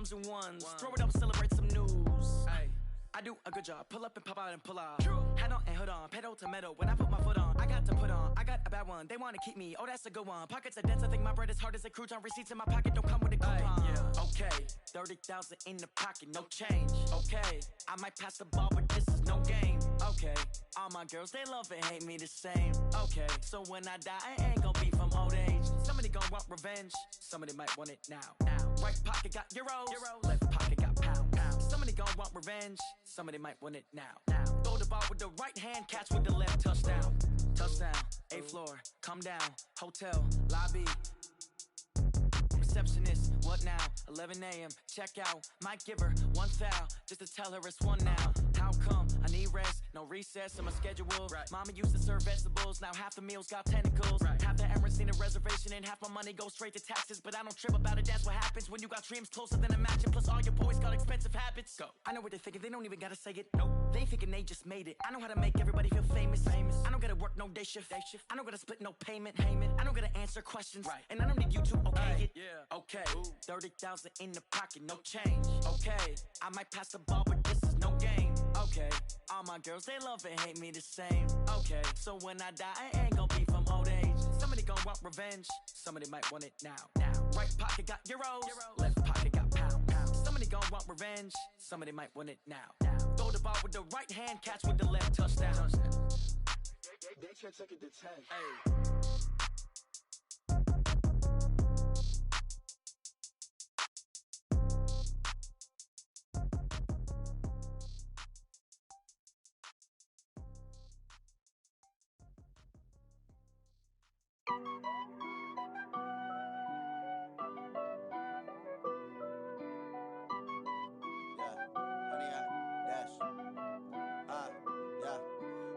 comes in ones. Throw it up, celebrate some news. Ay. I do a good job, pull up and pop out and pull off. Hat on and hood on, pedal to metal. When I put my foot on, I got to put on. I got a bad one, they wanna keep me. Oh, that's a good one. Pockets are dense, I think my bread is hard as a crouton. Receipts in my pocket don't come with a coupon. Yeah. Okay, 30,000 in the pocket, no change. Okay, I might pass the ball, but this is no game. Okay, all my girls, they love and hate me the same. Okay, so when I die, I ain't gon' be from old age. Somebody gon' want revenge, somebody might want it now. Right pocket got euros, left pocket got pounds. Somebody gon' want revenge, somebody might want it now. Throw the ball with the right hand, catch with the left, touchdown. Touchdown, 8th floor, come down, hotel, lobby. Receptionist, what now? 11 a.m., check out. Might give her one foul, just to tell her it's one now. How come? I need rest, no recess in my schedule. Right. Mama used to serve vegetables, now half the meals got tentacles. Right. Half the Emirates need a reservation and half my money goes straight to taxes. But I don't trip about it, that's what happens when you got dreams closer than a match. And plus all your boys got expensive habits. Go. I know what they're thinking, they don't even gotta say it. Nope. They ain't thinking they just made it. I know how to make everybody feel famous. I don't gotta work no day shift. I don't gotta split no payment. I don't gotta answer questions. Right. And I don't need you to okay it. Yeah. Okay. 30,000 in the pocket, no change. Okay. I might pass the ball, but this is no game. Okay. All my girls, they love and hate me the same. Okay. So when I die, I ain't gon' be from old age. Somebody gon' want revenge. Somebody might want it now. Right pocket got euros. Left pocket got pounds. Somebody gon' want revenge. Somebody might want it now. Throw the ball with the right hand, catch with the left, touchdown. They can't take it to 10. Hey.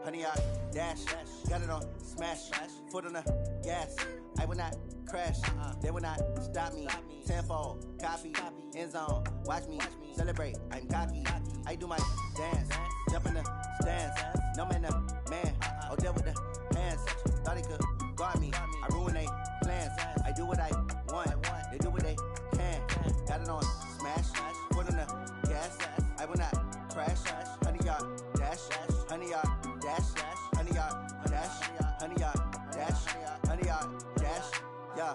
Honey, I dash, got it on smash, foot on the gas. I will not crash, they will not stop me. Tenfold, copy, end zone, watch me celebrate. I'm cocky, I do my dance, jump in the stands. No man, the man, oh deal with the hands. Thought he could guard me, I ruin they plans. I do what I want, they do what they can. Got it on smash, foot on the gas. I will not crash, honey, y'all dash, honey, y'all dash, honey, y'all dash, honey, y'all dash, honey, y'all dash, yeah.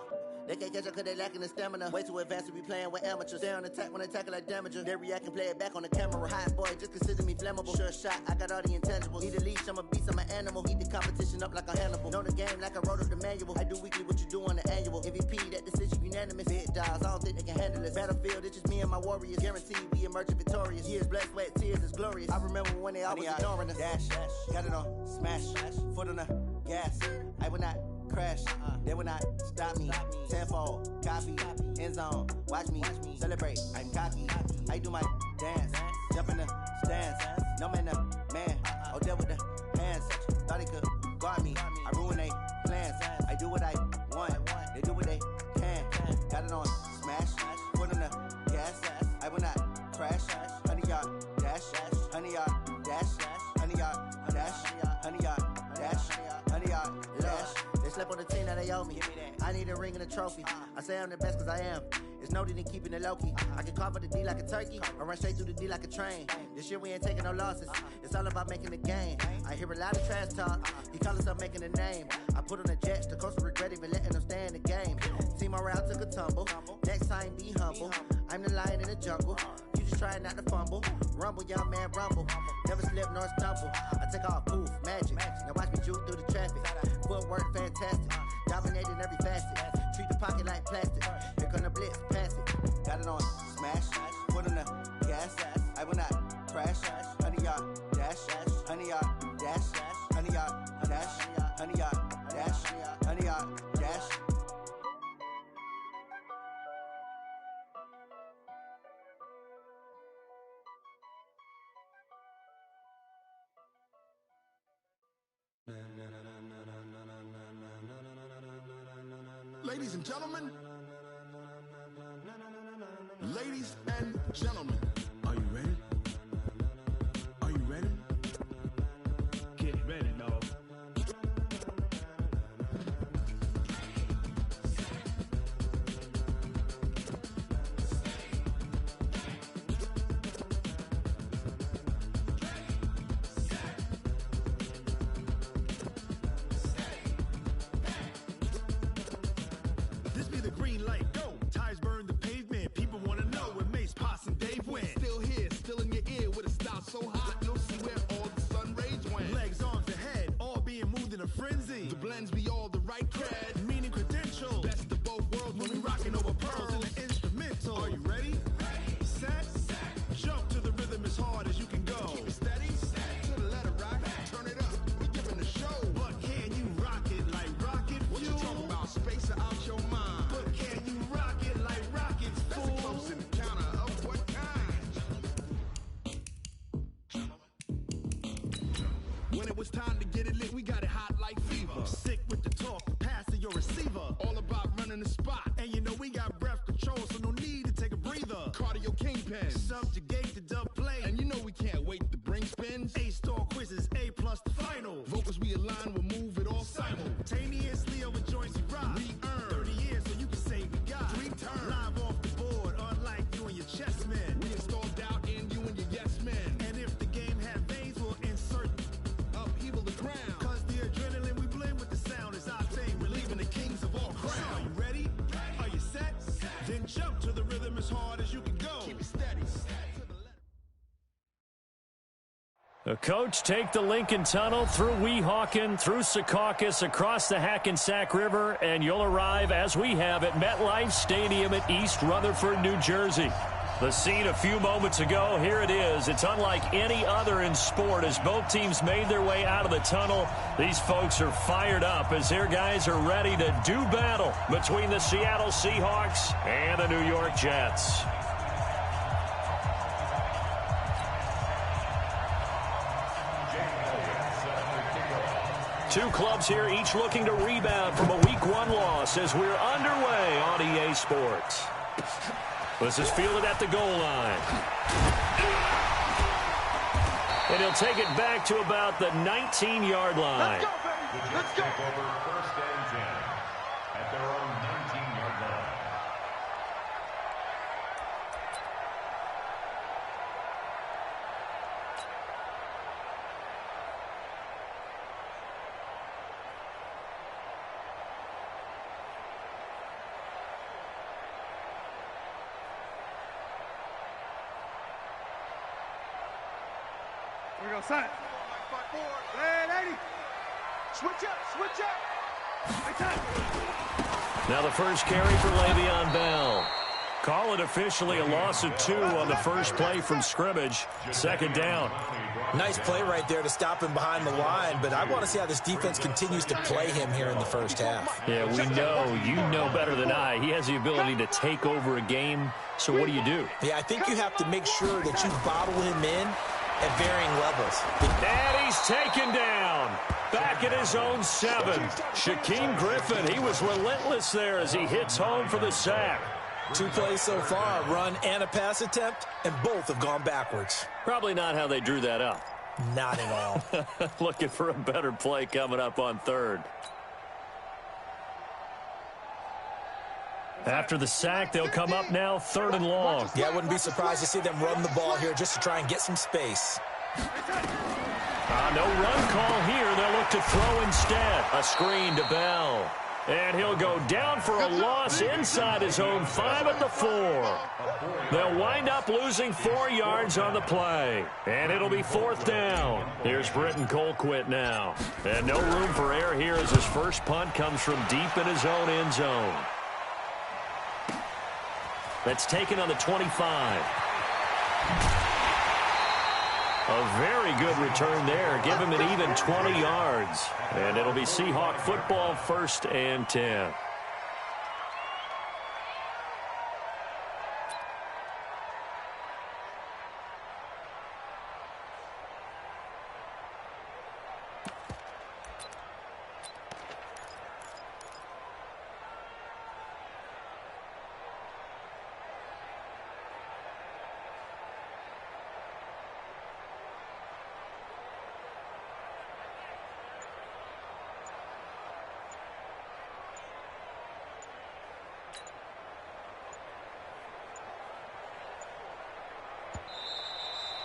They can't catch up cause they lacking the stamina. Way too advanced to be playing with amateurs. Stay on attack when I tackle like damager. They react and play it back on the camera. Hot boy, just consider me flammable. Sure shot, I got all the intangibles. Need a leash, I'm a beast, I'm an animal. Heat the competition up like a Hannibal. Know the game like I wrote up the manual. I do weekly what you do on the annual. MVP, that decision unanimous. Big dogs, I don't think they can handle it. Battlefield, it's just me and my warriors. Guaranteed we emerging victorious. Years, blood, sweat, tears, it's glorious. I remember when they always ignoring us. Dash, got it on smash, foot on the gas. I will not crash, they will not stop me. Tenfold, copy, end zone, watch me celebrate. I'm cocky, I do my dance, jump in the stands. No man, the man, oh deal with the hands. Thought he could guard me, I ruin they plans. I do what I want, they do what they can. Got it on smash, foot on the gas. I will not crash, honey, y'all dash, honey, y'all dash, honey, y'all dash, honey, y'all dash, honey, y'all dash. They slept on the team that they owe me. I need a ring and a trophy. I say I'm the best cause I am. It's no need in keeping it low-key. I can carve up the D like a turkey or run straight through the D like a train. This year we ain't taking no losses. It's all about making the game. I hear a lot of trash talk. He call himself making a name. I put on the jets. The coach will regret even letting them stay in the game. Team morale took a tumble. Next time be humble. I'm the lion in the jungle. You just try not to fumble. Rumble, young man, rumble. Never slip nor stumble. I take off, poof, magic. Now watch me juke through the traffic. Footwork fantastic. Dominating every facet. Treat the pocket like plastic. Here come the blitz, pass it. Got it on smash, foot on the gas. I will not crash. Honey, y'all dash, honey, y'all dash, honey, y'all dash, honey, y'all dash, honey, y'all dash. Ladies and gentlemen, ladies and gentlemen, are you ready? Are you ready? Get ready, dog. it's time to get it lit, we got it hot like fever. I'm sick with the talk, the pass to your receiver. All about running the spot. And you know we got breath control, so no need to take a breather. Cardio kingpin, subjugate the dub play. And you know we can't wait to bring spins. A-star quizzes, A+ the final. Vocals we align, we'll move it all simultaneously over joints we rock. We earn 30 years, so you can say we got 3 turns. Live off the board, unlike you and your chess men. We install doubt in you and your yes men. And if the game had veins, we'll insert upheaval the ground. Cause the adrenaline we blend with the sound is our thing. We're leaving the kings of all crowns. So are you ready? Are you set? Then jump to the rhythm as hard as you can go. Keep it steady. The coach take the Lincoln Tunnel through Weehawken, through Secaucus, across the Hackensack River, and you'll arrive, as we have, at MetLife Stadium at East Rutherford, New Jersey. The scene a few moments ago, here it is. It's unlike any other in sport. As both teams made their way out of the tunnel, these folks are fired up as their guys are ready to do battle between the Seattle Seahawks and the New York Jets. Two clubs here, each looking to rebound from a Week 1 loss as we're underway on EA Sports. This is fielded at the goal line. And he'll take it back to about the 19-yard line. Let's go, baby. Let's go. Take over 1st and 10 at their own 19-yard line. Here we go, set. Land 80. Switch up, switch up. Now the first carry for Le'Veon Bell. Call it officially a loss of 2 on the first play from scrimmage. 2nd down. Nice play right there to stop him behind the line, but I want to see how this defense continues to play him here in the first half. Yeah, we know. You know better than I. He has the ability to take over a game, so what do you do? Yeah, I think you have to make sure that you bottle him in at varying levels. And he's taken down. Back at his own 7. Shaquem Griffin, he was relentless there as he hits home for the sack. 2 plays so far, a run and a pass attempt, and both have gone backwards. Probably not how they drew that up. Not at all. Looking for a better play coming up on 3rd. After the sack, they'll come up now 3rd and long. Yeah, I wouldn't be surprised to see them run the ball here just to try and get some space. No run call here. They'll look to throw instead. A screen to Bell. And he'll go down for a loss inside his own 5 at the 4. They'll wind up losing 4 yards on the play. And it'll be 4th down. Here's Britton Colquitt now. And no room for error here as his first punt comes from deep in his own end zone. That's taken on the 25. A very good return there. Give him an even 20 yards. And it'll be Seahawk football, 1st and 10.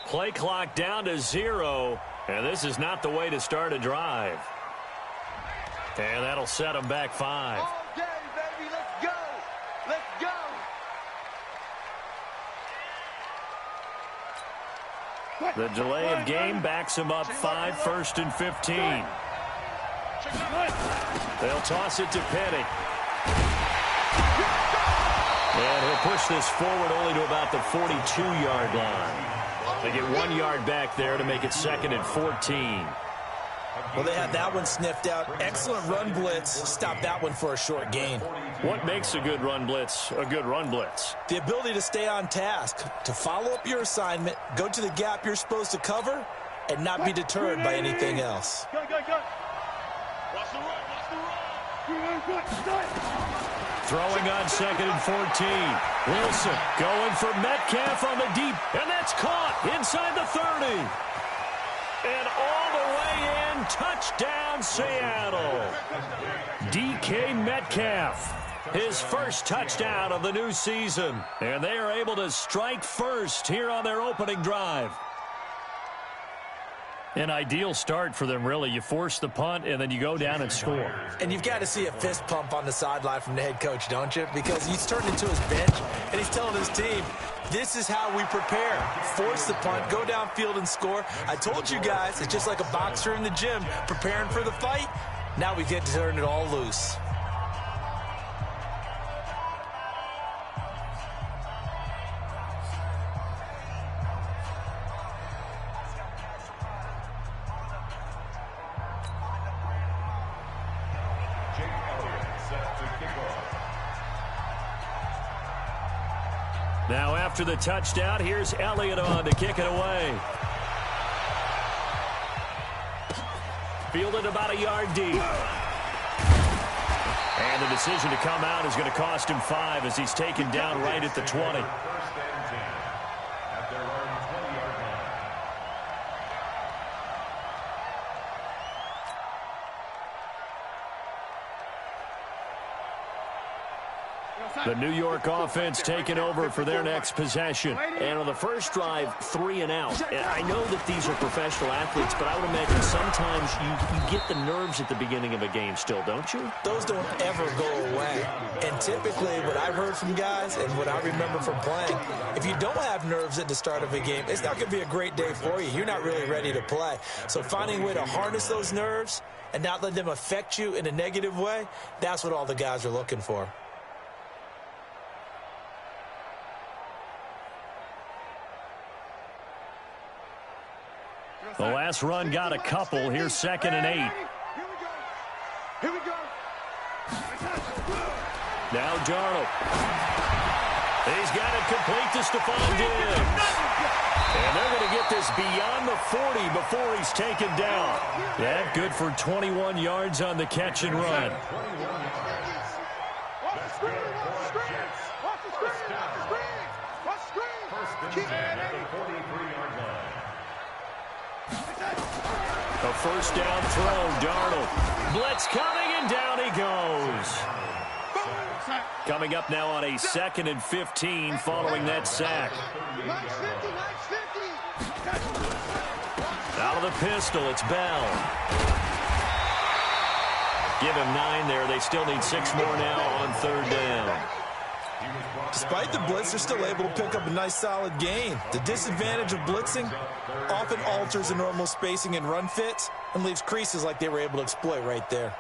Play clock down to 0, and this is not the way to start a drive. And that'll set them back 5. All day, baby. Let's go. Let's go. The delay of game backs him up 5, 1st and 15. They'll toss it to Petty. And he'll push this forward only to about the 42-yard line. They get 1 yard back there to make it 2nd and 14. Well, they had that one sniffed out. Excellent run blitz. Stop that one for a short gain. What makes a good run blitz a good run blitz? The ability to stay on task, to follow up your assignment, go to the gap you're supposed to cover, and not be deterred by anything else. Go. Watch the run. Throwing on 2nd and 14. Wilson going for Metcalf on the deep, and that's caught inside the 30. And all the way in, touchdown Seattle. DK Metcalf, his first touchdown of the new season. And they are able to strike first here on their opening drive. An ideal start for them, really. You force the punt, and then you go down and score. And you've got to see a fist pump on the sideline from the head coach, don't you? Because he's turned into his bench, and he's telling his team, this is how we prepare. Force the punt, go downfield and score. I told you guys, it's just like a boxer in the gym preparing for the fight. Now we get to turn it all loose. Now after the touchdown, here's Elliott on to kick it away. Fielded about a yard deep. And the decision to come out is going to cost him 5 as he's taken down right at the 20. The New York offense taking over for their next possession. And on the first drive, 3 and out. And I know that these are professional athletes, but I would imagine sometimes you get the nerves at the beginning of a game still, don't you? Those don't ever go away. And typically what I've heard from guys and what I remember from playing, if you don't have nerves at the start of a game, it's not going to be a great day for you. You're not really ready to play. So finding a way to harness those nerves and not let them affect you in a negative way, that's what all the guys are looking for. The last run got a couple. Here's 2nd and 8. Here we go. Now Darnold. He's got it complete to Stephon Diggs. And they're going to get this beyond the 40 before he's taken down. Yeah, good for 21 yards on the catch and run. A first down throw, Darnold. Blitz coming, and down he goes. Coming up now on a 2nd and 15 following that sack. Out of the pistol, it's Bell. Give him 9 there. They still need 6 more now on 3rd down. Despite the blitz, they're still able to pick up a nice solid gain. The disadvantage of blitzing often alters the normal spacing and run fits and leaves creases like they were able to exploit right there.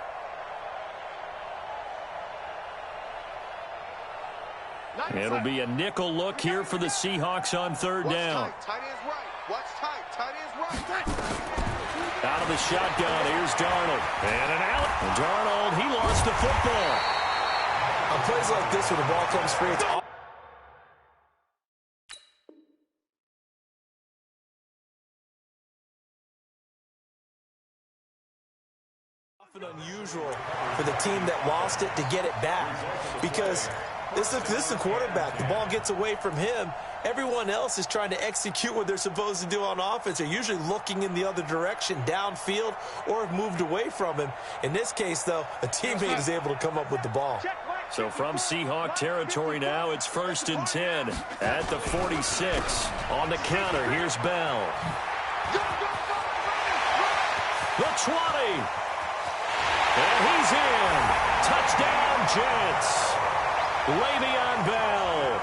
It'll be a nickel look here for the Seahawks on 3rd down. Tight end's right. Watch tight. Tight end's right. Out of the shotgun, here's Darnold. And an out. And Darnold, he lost the football. On plays like this where the ball comes free, it's often unusual for the team that lost it to get it back, because this is the quarterback. The ball gets away from him. Everyone else is trying to execute what they're supposed to do on offense. They're usually looking in the other direction, downfield, or have moved away from him. In this case, though, a teammate is able to come up with the ball. So from Seahawk territory now, it's 1st and 10 at the 46. On the counter, here's Bell. The 20. And he's in. Touchdown, Jets. Le'Veon Bell.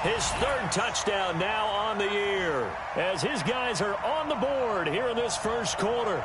His 3rd touchdown now on the year as his guys are on the board here in this first quarter.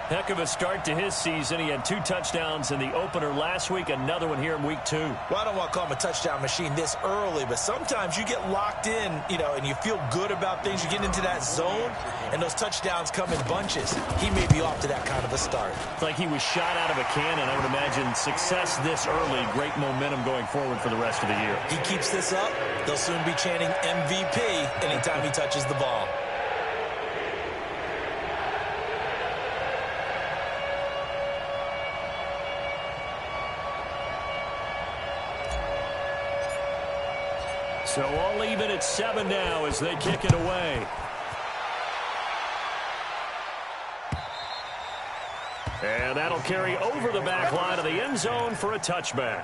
Heck of a start to his season. He had 2 touchdowns in the opener last week, another one here in week 2. Well, I don't want to call him a touchdown machine this early, but sometimes you get locked in, and you feel good about things. You get into that zone, and those touchdowns come in bunches. He may be off to that kind of a start. It's like he was shot out of a cannon. I would imagine success this early, great momentum going forward for the rest of the year. He keeps this up, they'll soon be chanting MVP anytime he touches the ball. So all even at 7 now as they kick it away. And that'll carry over the back line of the end zone for a touchback.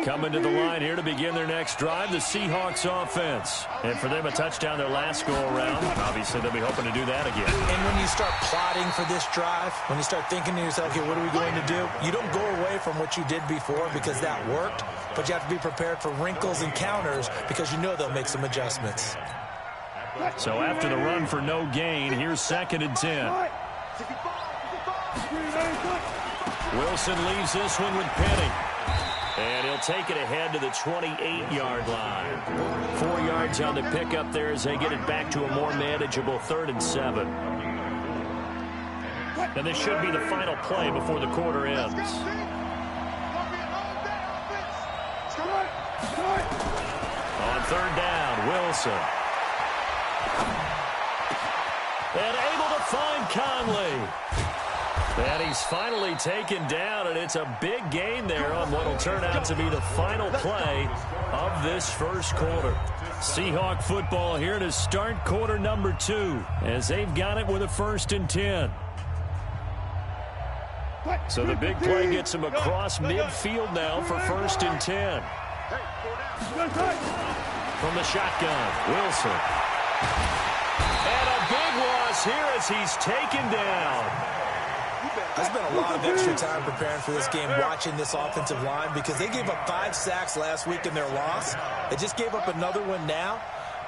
Coming to the line here to begin their next drive, the Seahawks offense. And for them, a touchdown their last go-around. Obviously, they'll be hoping to do that again. And when you start plotting for this drive, when you start thinking to yourself, okay, what are we going to do? You don't go away from what you did before because that worked, but you have to be prepared for wrinkles and counters because you know they'll make some adjustments. So after the run for no gain, here's 2nd and 10. Wilson leaves this one with Penny. And he'll take it ahead to the 28-yard line. 4 yards on the pickup there as they get it back to a more manageable 3rd and 7. And this should be the final play before the quarter ends. On 3rd down, Wilson. And able to find Conley. And he's finally taken down, and it's a big gain there on what will turn out to be the final play of this first quarter. Seahawk football here to start quarter number 2 as they've got it with a 1st and 10. So the big play gets him across midfield now for 1st and 10. From the shotgun, Wilson. And a big loss here as he's taken down. I spent a lot of extra time preparing for this game, watching this offensive line, because they gave up 5 sacks last week in their loss. They just gave up another one now.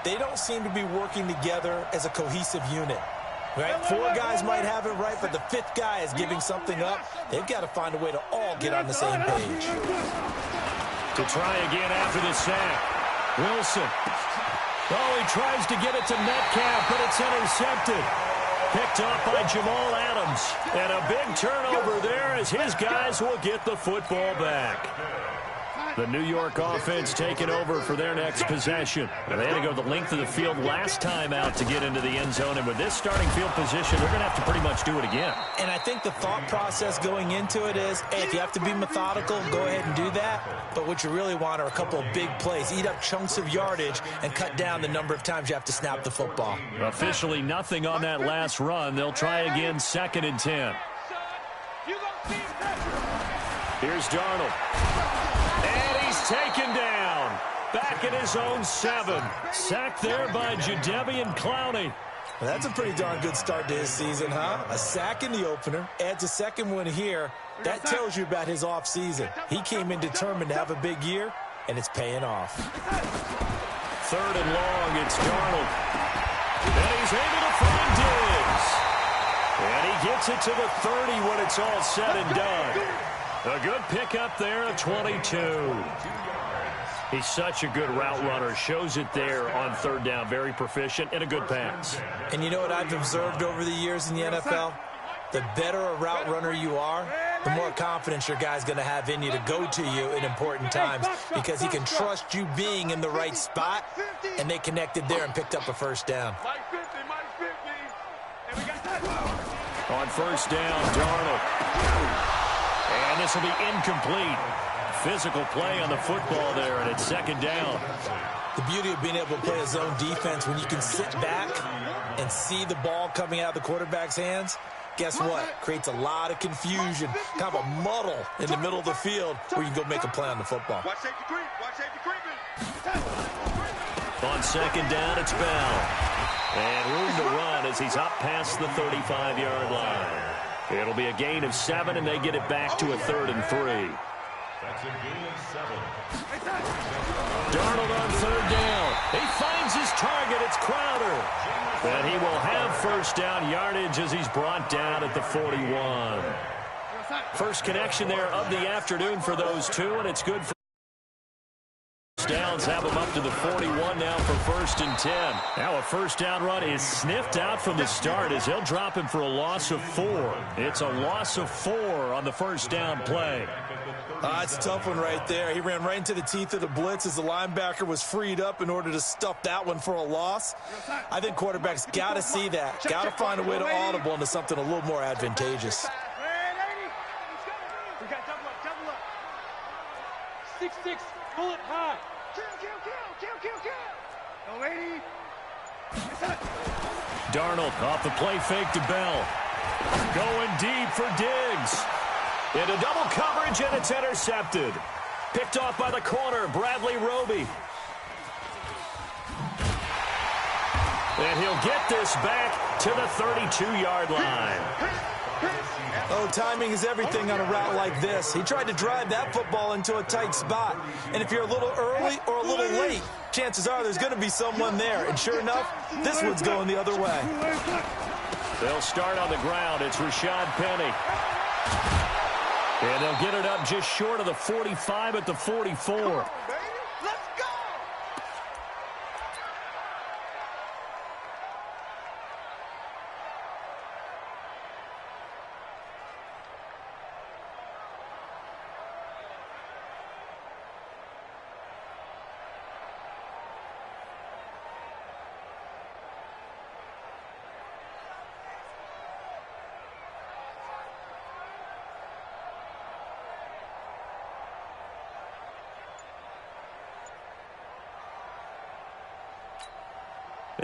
They don't seem to be working together as a cohesive unit. Right? 4 guys might have it right, but the 5th guy is giving something up. They've got to find a way to all get on the same page. To try again after the sack, Wilson. Oh, he tries to get it to Metcalf, but it's intercepted. Picked off by Jamal Adams. And a big turnover there as his guys will get the football back. The New York offense taking over for their next possession. They had to go the length of the field last time out to get into the end zone. And with this starting field position, they're going to have to pretty much do it again. And I think the thought process going into it is, hey, if you have to be methodical, go ahead and do that. But what you really want are a couple of big plays. Eat up chunks of yardage and cut down the number of times you have to snap the football. Officially nothing on that last run. They'll try again 2nd and 10. Here's Darnold. And he's taken down. Back at his own 7. Sacked there by Jadeveon Clowney. Well, that's a pretty darn good start to his season, huh? A sack in the opener, adds a second one here. That tells you about his offseason. He came in determined to have a big year, and it's paying off. 3rd and long, it's Darnold. And he's able to find Diggs. And he gets it to the 30 when it's all said and done. A good pickup there at 22. He's such a good route runner. Shows it there on 3rd down. Very proficient and a good pass. And you know what I've observed over the years in the NFL? The better a route runner you are, the more confidence your guy's going to have in you to go to you in important times because he can trust you being in the right spot, and they connected there and picked up a 1st down. On 1st down, Darnold. And this will be incomplete. Physical play on the football there, and it's 2nd down. The beauty of being able to play a zone defense when you can sit back and see the ball coming out of the quarterback's hands, guess what? Creates a lot of confusion, kind of a muddle in the middle of the field where you can go make a play on the football. Watch safety creep. Watch safety creeping. On 2nd down, it's Bell. And room to run as he's up past the 35-yard line. It'll be a gain of 7, and they get it back to a 3rd and 3. That's a gain of 7. Darnold on 3rd down. He finds his target. It's Crowder. And he will have 1st down yardage as he's brought down at the 41. First connection there of the afternoon for those two, and it's good for downs have them up to the 41 now for 1st and 10. Now a first down run is sniffed out from the start as they'll drop him for a loss of 4. It's a loss of 4 on the first down play. It's a tough one right there. He ran right into the teeth of the blitz as the linebacker was freed up in order to stuff that one for a loss. I think quarterbacks got to see that. Got to find a way to audible into something a little more advantageous. We got double up. 6-6, pull it high. Kill. No, lady. Darnold off the play fake to Bell. Going deep for Diggs. Into double coverage, and it's intercepted. Picked off by the corner, Bradley Roby. And he'll get this back to the 32-yard line. Oh, timing is everything on a route like this. He tried to drive that football into a tight spot. And if you're a little early or a little late, chances are there's going to be someone there. And sure enough, this one's going the other way. They'll start on the ground. It's Rashad Penny. And they'll get it up just short of the 45 at the 44.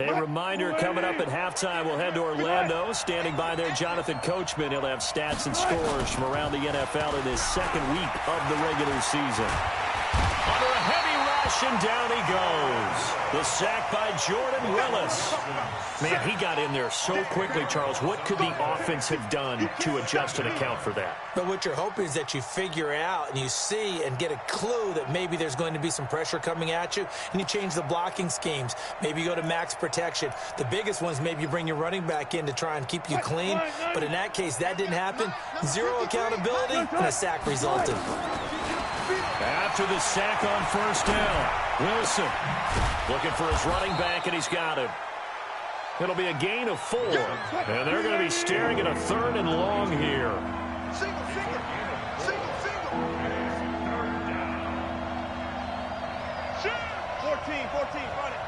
A reminder coming up at halftime. We'll head to Orlando. Standing by there, Jonathan Coachman. He'll have stats and scores from around the NFL in his second week of the regular season. Under a heavy rush, and down he goes. The sack by Jordan Willis. Man, he got in there so quickly, Charles. What could the offense have done to adjust and account for that? But what you're hoping is that you figure out and you see and get a clue that maybe there's going to be some pressure coming at you, and you change the blocking schemes. Maybe you go to max protection. The biggest one is maybe you bring your running back in to try and keep you clean. But in that case, that didn't happen. Zero accountability, and a sack resulted. After the sack on first down, Wilson looking for his running back, and he's got him. It'll be a gain of 4, and they're going to be staring at a 3rd and long here. Single. 14, run it.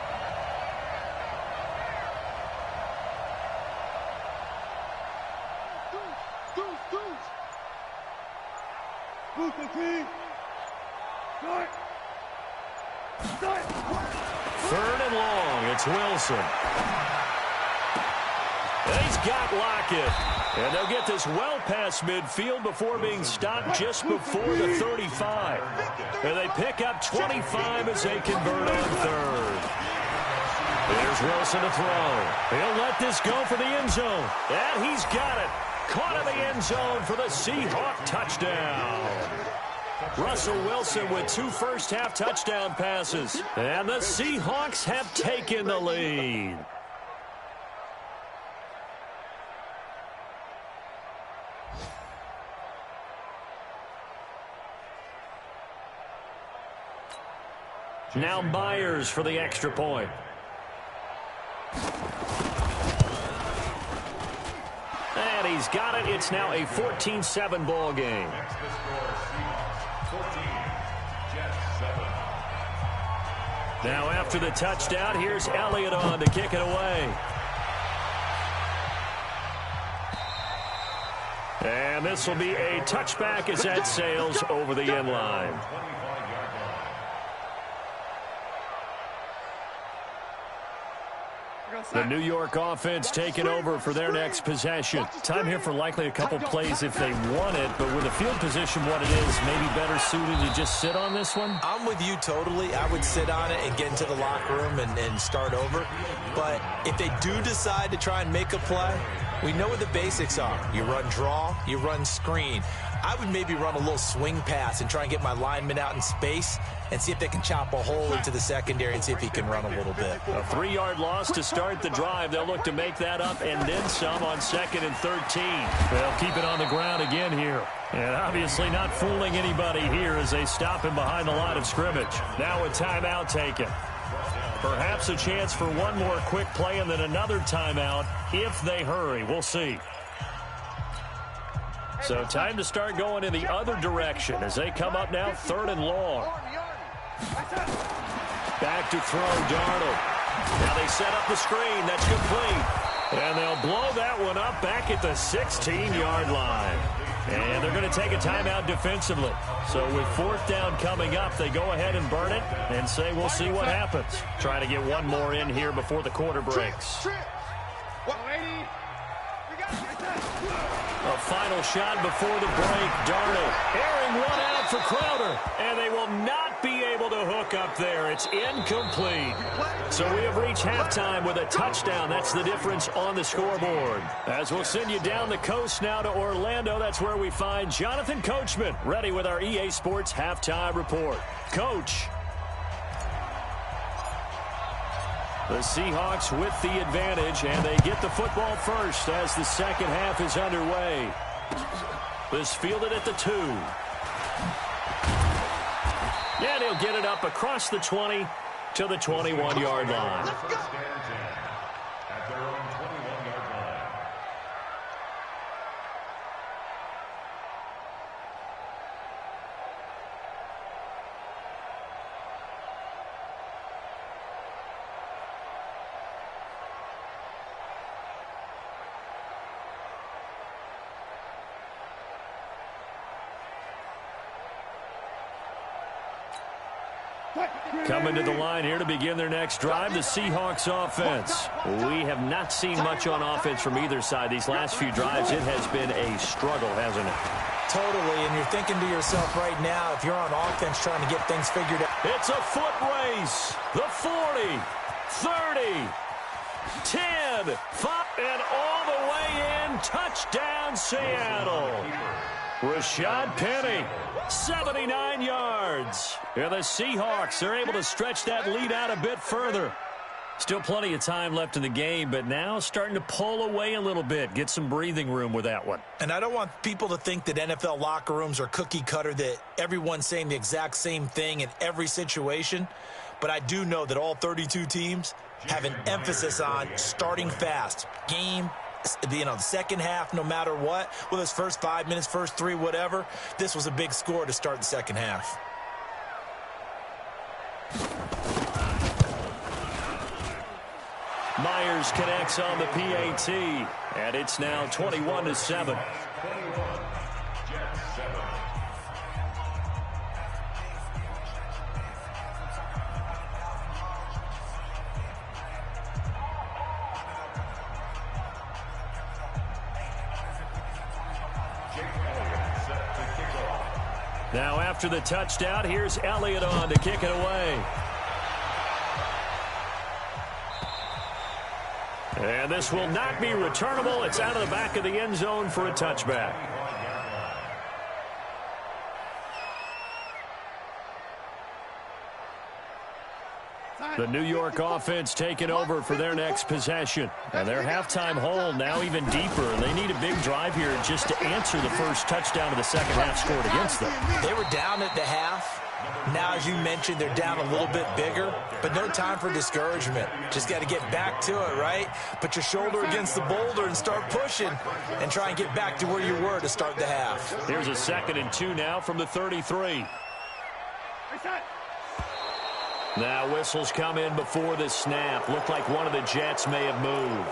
Deuce, the team. Start. 3rd and long, it's Wilson. And he's got Lockett. And they'll get this well past midfield before being stopped just before the 35. And they pick up 25 as they convert on 3rd. Here's Wilson to throw. He'll let this go for the end zone. And he's got it. Caught in the end zone for the Seahawk touchdown. Russell Wilson with 2 first-half touchdown passes. And the Seahawks have taken the lead. Now Myers for the extra point. And he's got it. It's now a 14-7 ball game. Now after the touchdown, here's Elliott on to kick it away. And this will be a touchback as that sails over the end line. The New York offense taking over for their next possession. Time here for likely a couple plays if they want it, but with the field position what it is, maybe better suited to just sit on this one? I'm with you totally. I would sit on it and get into the locker room and start over. But if they do decide to try and make a play, we know what the basics are. You run draw, you run screen. I would maybe run a little swing pass and try and get my lineman out in space and see if they can chop a hole into the secondary and see if he can run a little bit. A 3-yard loss to start the drive. They'll look to make that up and then some on 2nd and 13. They'll keep it on the ground again here. And obviously not fooling anybody here as they stop him behind the line of scrimmage. Now a timeout taken. Perhaps a chance for one more quick play and then another timeout if they hurry. We'll see. So time to start going in the other direction as they come up now 3rd and long. Back to throw, Darnold. Now they set up the screen. That's complete. And they'll blow that one up back at the 16-yard line. And they're going to take a timeout defensively. So with 4th down coming up, they go ahead and burn it and say we'll see what happens. Trying to get one more in here before the quarter breaks. A final shot before the break. Darnold airing one out for Crowder. And they will not be able to hook up there. It's incomplete. So we have reached halftime with a touchdown. That's the difference on the scoreboard. As we'll send you down the coast now to Orlando, that's where we find Jonathan Coachman, ready with our EA Sports Halftime Report. Coach. The Seahawks with the advantage, and they get the football first as the second half is underway. This fielded at the 2. And he'll get it up across the 20 to the 21-yard line. At their own 21-yard line. Coming to the line here to begin their next drive, the Seahawks offense. We have not seen much on offense from either side. These last few drives, it has been a struggle, hasn't it? Totally, and you're thinking to yourself right now, if you're on offense trying to get things figured out. It's a foot race. The 40, 30, 10, 5, and all the way in. Touchdown, Seattle. Rashad Penny, 79 yards. And the Seahawks are able to stretch that lead out a bit further. Still plenty of time left in the game, but now starting to pull away a little bit. Get some breathing room with that one. And I don't want people to think that NFL locker rooms are cookie cutter, that everyone's saying the exact same thing in every situation. But I do know that all 32 teams have an emphasis on starting fast. The second half, no matter what, whether it's first 5 minutes, first 3, whatever, this was a big score to start the second half. Myers connects on the PAT, and it's now 21-7. Now after the touchdown, here's Elliott on to kick it away. And this will not be returnable. It's out of the back of the end zone for a touchback. The New York offense taking over for their next possession. And their halftime hole now even deeper. And they need a big drive here just to answer the first touchdown of the second half scored against them. They were down at the half. Now, as you mentioned, they're down a little bit bigger, but no time for discouragement. Just got to get back to it, right? Put your shoulder against the boulder and start pushing and try and get back to where you were to start the half. Here's a 2nd and 2 now from the 33. Now whistles come in before the snap. Looked like one of the Jets may have moved.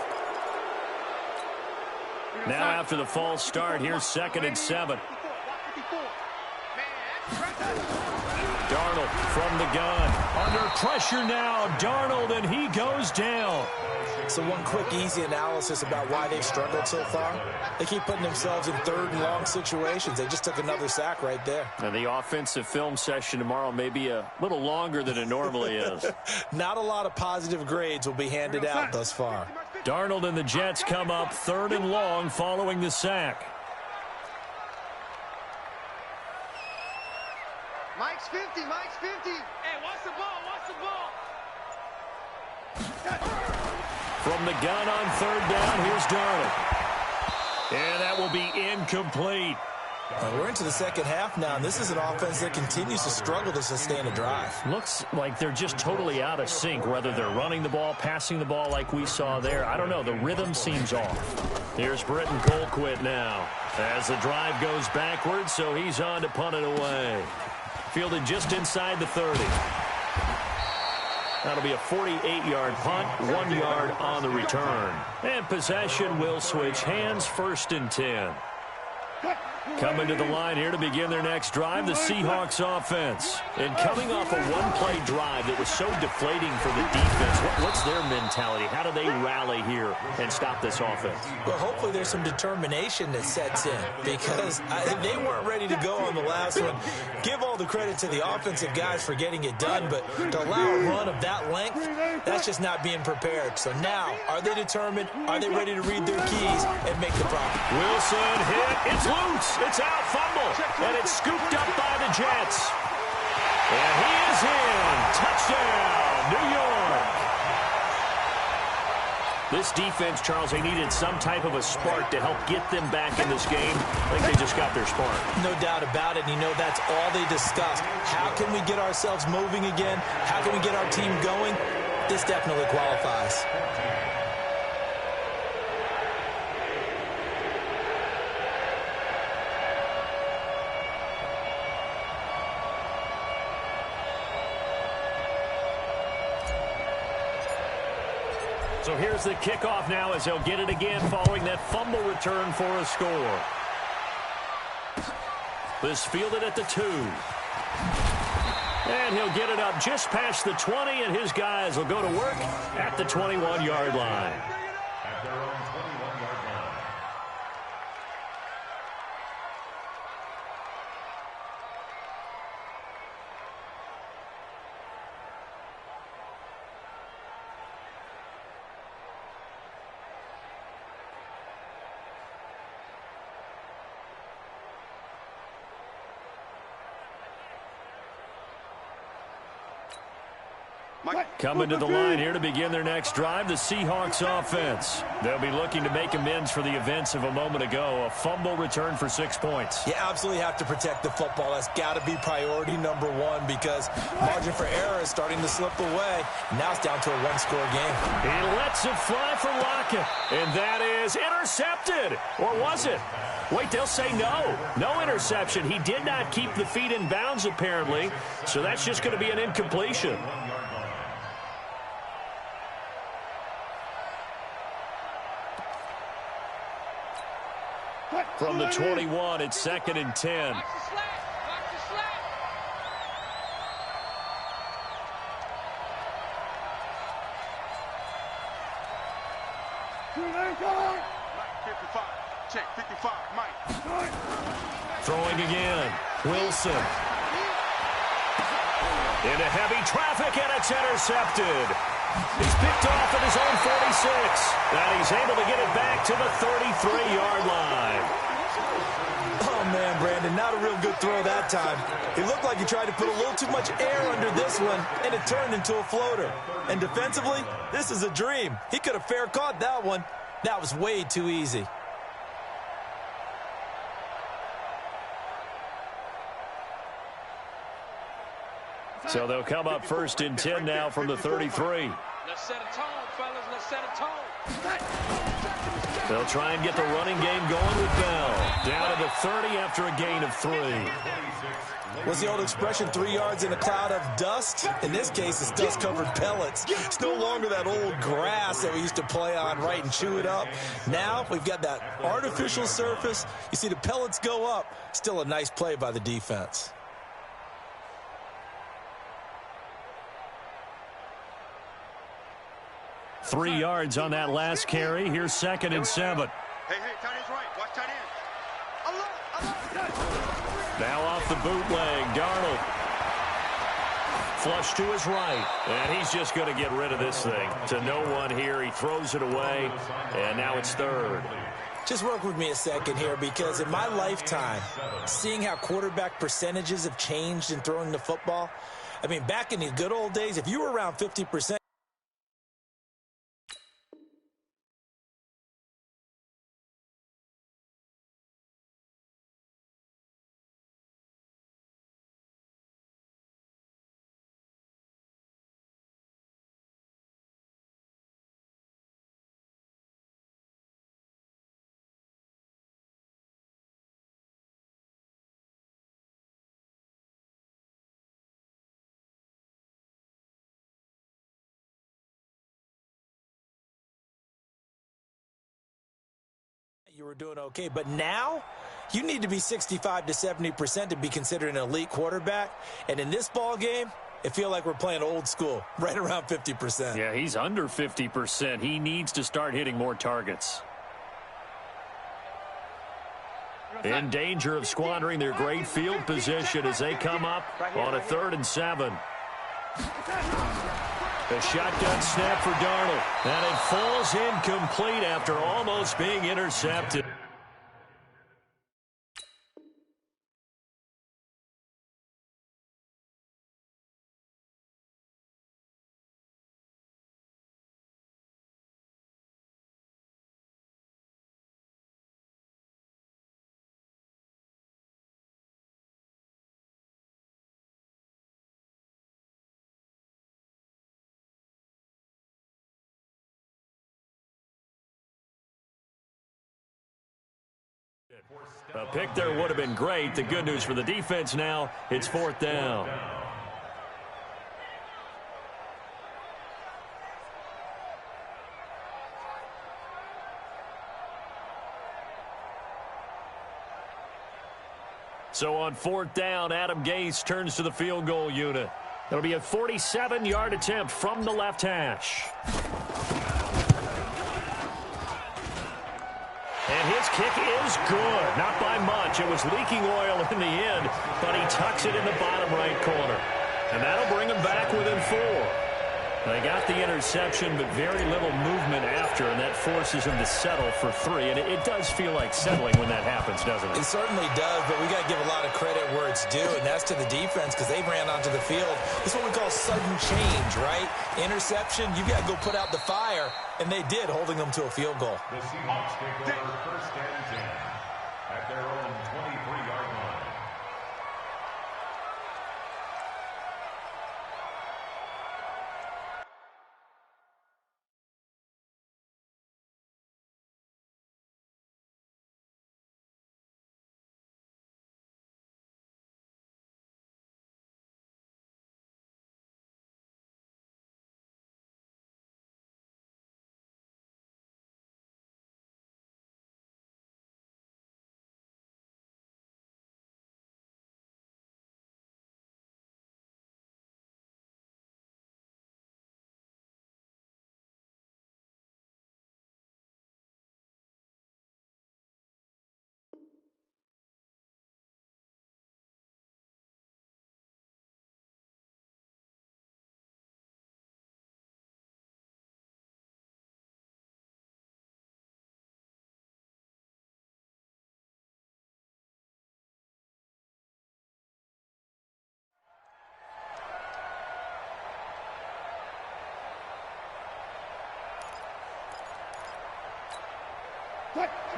Now after the false start, here's 2nd and 7. Darnold from the gun. Under pressure now, Darnold, and he goes down. So one quick, easy analysis about why they've struggled so far. They keep putting themselves in 3rd and long situations. They just took another sack right there. And the offensive film session tomorrow may be a little longer than it normally is. Not a lot of positive grades will be handed out thus far. Darnold and the Jets come up 3rd and long following the sack. Mike's 50, Mike's 50. Hey, watch the ball, watch the ball. From the gun on 3rd down, here's Darnold. And that will be incomplete. We're into the second half now, and this is an offense that continues to struggle to sustain a drive. Looks like they're just totally out of sync, whether they're running the ball, passing the ball like we saw there. I don't know. The rhythm seems off. Here's Britton Colquitt now as the drive goes backwards, so he's on to punt it away. Fielded just inside the 30. That'll be a 48-yard punt, 1 yard on the return. And possession will switch hands, 1st and 10. Coming to the line here to begin their next drive, the Seahawks offense. And coming off a one-play drive that was so deflating for the defense, what's their mentality? How do they rally here and stop this offense? Well, hopefully there's some determination that sets in because they weren't ready to go on the last one. Give all the credit to the offensive guys for getting it done, but to allow a run of that length, that's just not being prepared. So now, are they determined? Are they ready to read their keys and make the problem? Wilson hit. It's loose. It's out, fumble, and it's scooped up by the Jets. And he is in. Touchdown, New York. This defense, Charles, they needed some type of a spark to help get them back in this game. I think they just got their spark. No doubt about it. And you know, that's all they discussed. How can we get ourselves moving again? How can we get our team going? This definitely qualifies. So here's the kickoff now as they'll get it again following that fumble return for a score. This fielded at the 2. And he'll get it up just past the 20, and his guys will go to work at the 21-yard line. At their own 21-yard line. Coming to the line here to begin their next drive, the Seahawks offense. They'll be looking to make amends for the events of a moment ago. A fumble return for 6 points. You absolutely have to protect the football. That's got to be priority number one because margin for error is starting to slip away. Now it's down to a one-score game. He lets it fly for Lockett, and that is intercepted. Or was it? Wait, they'll say no. No interception. He did not keep the feet in bounds, apparently, so that's just going to be an incompletion. From the 21, it's 2nd and 10. Check 55, Mike. Throwing again. Wilson. Into heavy traffic, and it's intercepted. He's picked off at his own 46. And he's able to get it back to the 33-yard line. Oh, man, Brandon, not a real good throw that time. It looked like he tried to put a little too much air under this one, and it turned into a floater. And defensively, this is a dream. He could have fair caught that one. That was way too easy. So they'll come up 1st and 10 now from the 33. Let's set a tone, fellas. Let's set a tone. They'll try and get the running game going with Bell. Down to the 30 after a gain of 3. What's the old expression, 3 yards in a cloud of dust? In this case, it's dust-covered pellets. It's no longer that old grass that we used to play on, right, and chew it up. Now we've got that artificial surface. You see the pellets go up. Still a nice play by the defense. Three yards on that last carry. Here's 2nd and 7. Hey, tight end's right. Watch tight end. Now off the bootleg, Darnold. Flush to his right, and he's just going to get rid of this thing. To no one here, he throws it away, and now it's 3rd. Just work with me a second here, because in my lifetime, seeing how quarterback percentages have changed in throwing the football, I mean, back in the good old days, if you were around 50%, You were doing okay, but now you need to be 65 to 70% to be considered an elite quarterback. And in this ball game, it feels like we're playing old school, right around 50%. Yeah, he's under 50%. He needs to start hitting more targets. In danger of squandering their great field position as they come up on a 3rd and 7. A shotgun snap for Darnold, and it falls incomplete after almost being intercepted. A pick there would have been great. The good news for the defense now, it's 4th down. So on 4th down, Adam Gase turns to the field goal unit. It'll be a 47-yard attempt from the left hash. And his kick is good. Not by much. It was leaking oil in the end, but he tucks it in the bottom right corner. And that'll bring him back within 4. They got the interception, but very little movement after, and that forces him to settle for 3. And it does feel like settling when that happens, doesn't it? It certainly does, but we got to give a lot of credit where it's due, and that's to the defense because they ran onto the field. This is what we call sudden change, right? Interception, you got to go put out the fire, and they did, holding them to a field goal. The Seahawks take over 1st and 10 at their own 23-yard line.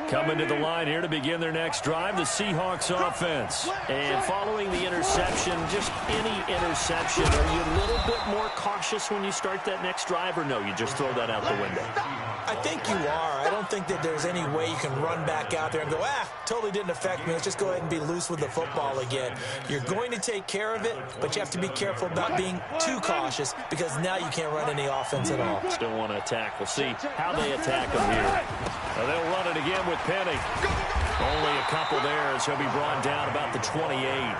Coming to the line here to begin their next drive, the Seahawks offense. And following the interception, just any interception, are you a little bit more cautious when you start that next drive, or no, you just throw that out the window? I think you are. I don't think that there's any way you can run back out there and go, totally didn't affect me. Let's just go ahead and be loose with the football again. You're going to take care of it, but you have to be careful about being too cautious because now you can't run any offense at all. Still want to attack. We'll see how they attack him here. Now they'll run it again with Penny. Only a couple there as he'll be brought down about the 28.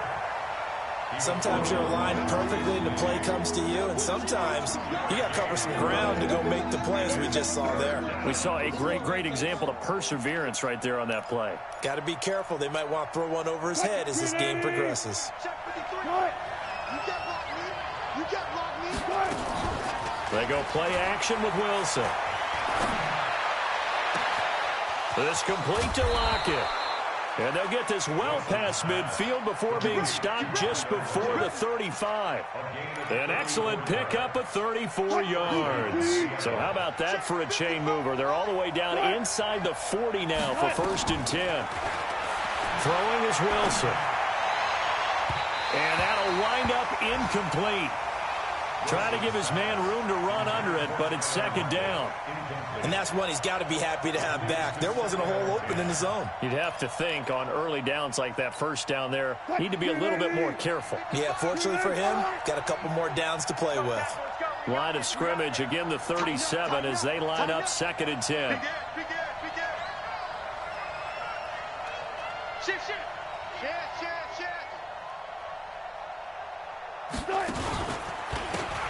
Sometimes you're aligned perfectly and the play comes to you, and sometimes you got to cover some ground to go make the plays we just saw there. We saw a great example of perseverance right there on that play. Got to be careful. They might want to throw one over his head as this game progresses. They go play action with Wilson. This complete to Lockett. And they'll get this well past midfield before being stopped just before the 35. An excellent pickup of 34 yards. So how about that for a chain mover? They're all the way down inside the 40 now for 1st and 10. Throwing is Wilson. And that'll wind up incomplete. Trying to give his man room to run under it, but it's 2nd down. And that's one he's got to be happy to have back. There wasn't a hole open in the zone. You'd have to think on early downs like that 1st down there, need to be a little bit more careful. Yeah, fortunately for him, got a couple more downs to play with. Line of scrimmage, again the 37 as they line up 2nd and 10.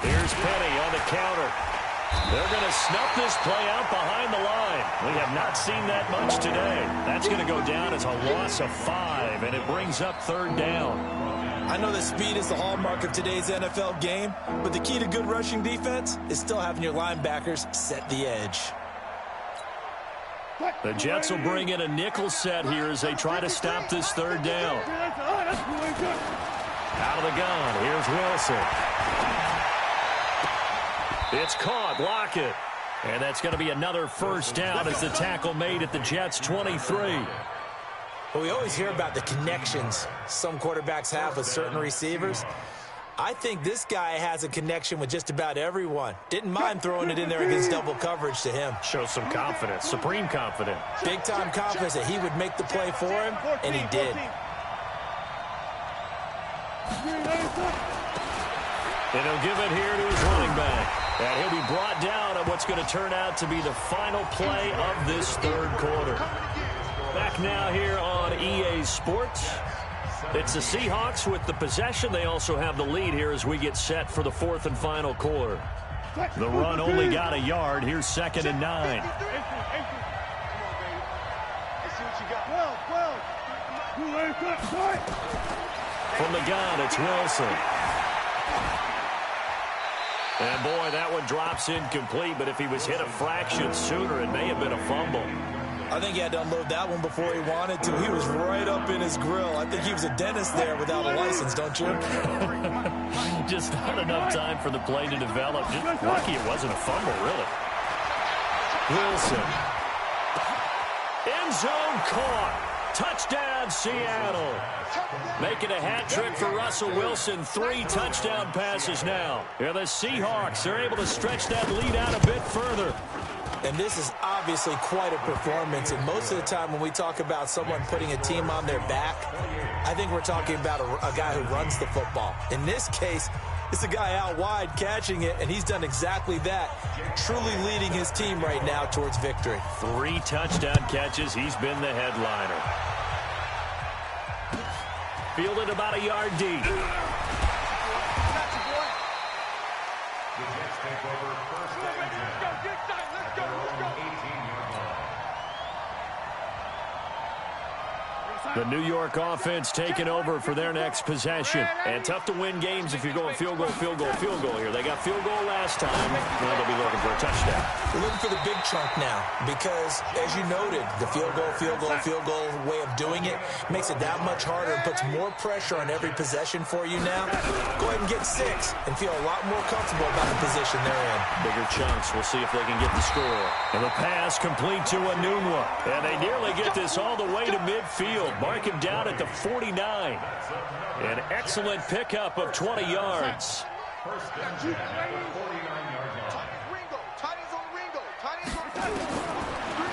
Here's Penny on the counter. They're going to snuff this play out behind the line. We have not seen that much today. That's going to go down as a loss of 5, and it brings up 3rd down. I know that speed is the hallmark of today's NFL game, but the key to good rushing defense is still having your linebackers set the edge. The Jets will bring in a nickel set here as they try to stop this 3rd down. Out of the gun, here's Wilson. It's caught, Lockett. And that's going to be another 1st down as the tackle made at the Jets' 23. Well, we always hear about the connections some quarterbacks have with certain receivers. I think this guy has a connection with just about everyone. Didn't mind throwing it in there against double coverage to him. Shows some confidence, supreme confidence. Big-time confidence that he would make the play for him, and he did. And he'll give it here to his running back. And he'll be brought down at what's going to turn out to be the final play of this 3rd quarter. Back now here on EA Sports. It's the Seahawks with the possession. They also have the lead here as we get set for the 4th and final quarter. The run only got a yard. Here's 2nd and 9. From the gun, it's Wilson. And boy, that one drops incomplete, but if he was hit a fraction sooner, it may have been a fumble. I think he had to unload that one before he wanted to. He was right up in his grill. I think he was a dentist there without a license, don't you? Just not enough time for the play to develop. Just lucky it wasn't a fumble, really. Wilson. End zone caught. Touchdown, Seattle. Making a hat trick for Russell Wilson. 3 touchdown passes now. Yeah, the Seahawks are able to stretch that lead out a bit further. And this is obviously quite a performance. And most of the time when we talk about someone putting a team on their back, I think we're talking about a guy who runs the football. In this case, it's a guy out wide catching it, and he's done exactly that, truly leading his team right now towards victory. 3 touchdown catches. He's been the headliner. Fielded about a yard deep. The Jets take over 1st and 10. At their own 18-yard line. The New York offense taking over for their next possession. And tough to win games if you're going field goal, field goal, field goal here. They got field goal last time. Now they'll be looking for a touchdown. We're looking for the big chunk now because, as you noted, the field goal way of doing it makes it that much harder and puts more pressure on every possession for you now. Go ahead and get 6 and feel a lot more comfortable about the position they're in. Bigger chunks. We'll see if they can get the score. And the pass complete to Enunwa. And they nearly get this all the way to midfield. Mark him down at the 49. An excellent pickup of 20 yards. 1st and 10 at the 49-yard line.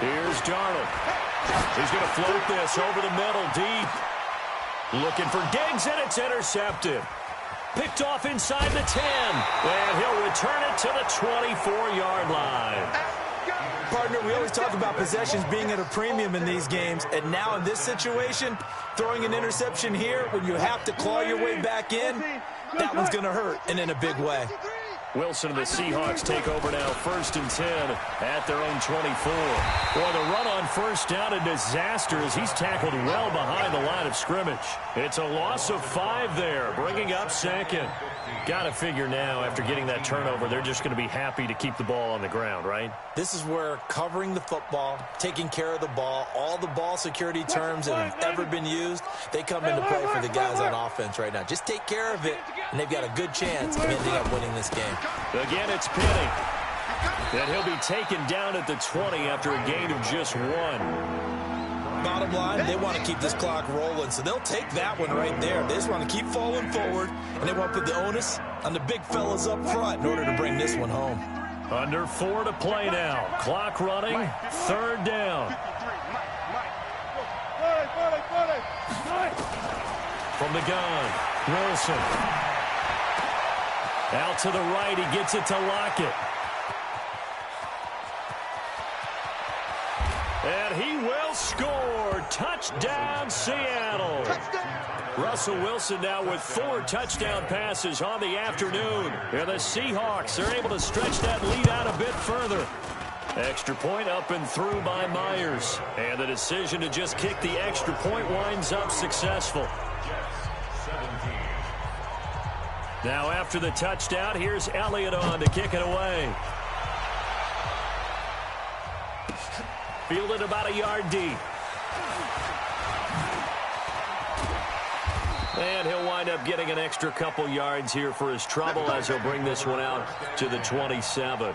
Here's Darnold. He's going to float this over the middle deep. Looking for Diggs, and it's intercepted. Picked off inside the 10. And he'll return it to the 24-yard line. Partner, we always talk about possessions being at a premium in these games, and now in this situation, throwing an interception here when you have to claw your way back in, that one's going to hurt, and in a big way. Wilson and the Seahawks take over now 1st and 10 at their own 24. Boy, the run on 1st down a disaster as he's tackled well behind the line of scrimmage. It's a loss of 5 there, bringing up 2nd. Got to figure now, after getting that turnover, they're just going to be happy to keep the ball on the ground, right? This is where covering the football, taking care of the ball, all the ball security terms that have ever been used, they come into play for the guys on offense right now. Just take care of it, and they've got a good chance of ending up winning this game. Again, it's Penny. And he'll be taken down at the 20 after a gain of just 1. Bottom line, they want to keep this clock rolling, so they'll take that one right there. They just want to keep falling forward, and they want to put the onus on the big fellas up front in order to bring this one home. Under 4 to play now. Clock running, 3rd down. From the gun, Wilson. Out to the right, he gets it to Lockett. And he will score. Touchdown, Seattle. Russell Wilson now with 4 touchdown passes on the afternoon. And the Seahawks are able to stretch that lead out a bit further. Extra point up and through by Myers. And the decision to just kick the extra point winds up successful. Now after the touchdown, here's Elliott on to kick it away. Fielded about a yard deep. And he'll wind up getting an extra couple yards here for his trouble as he'll bring this one out to the 27.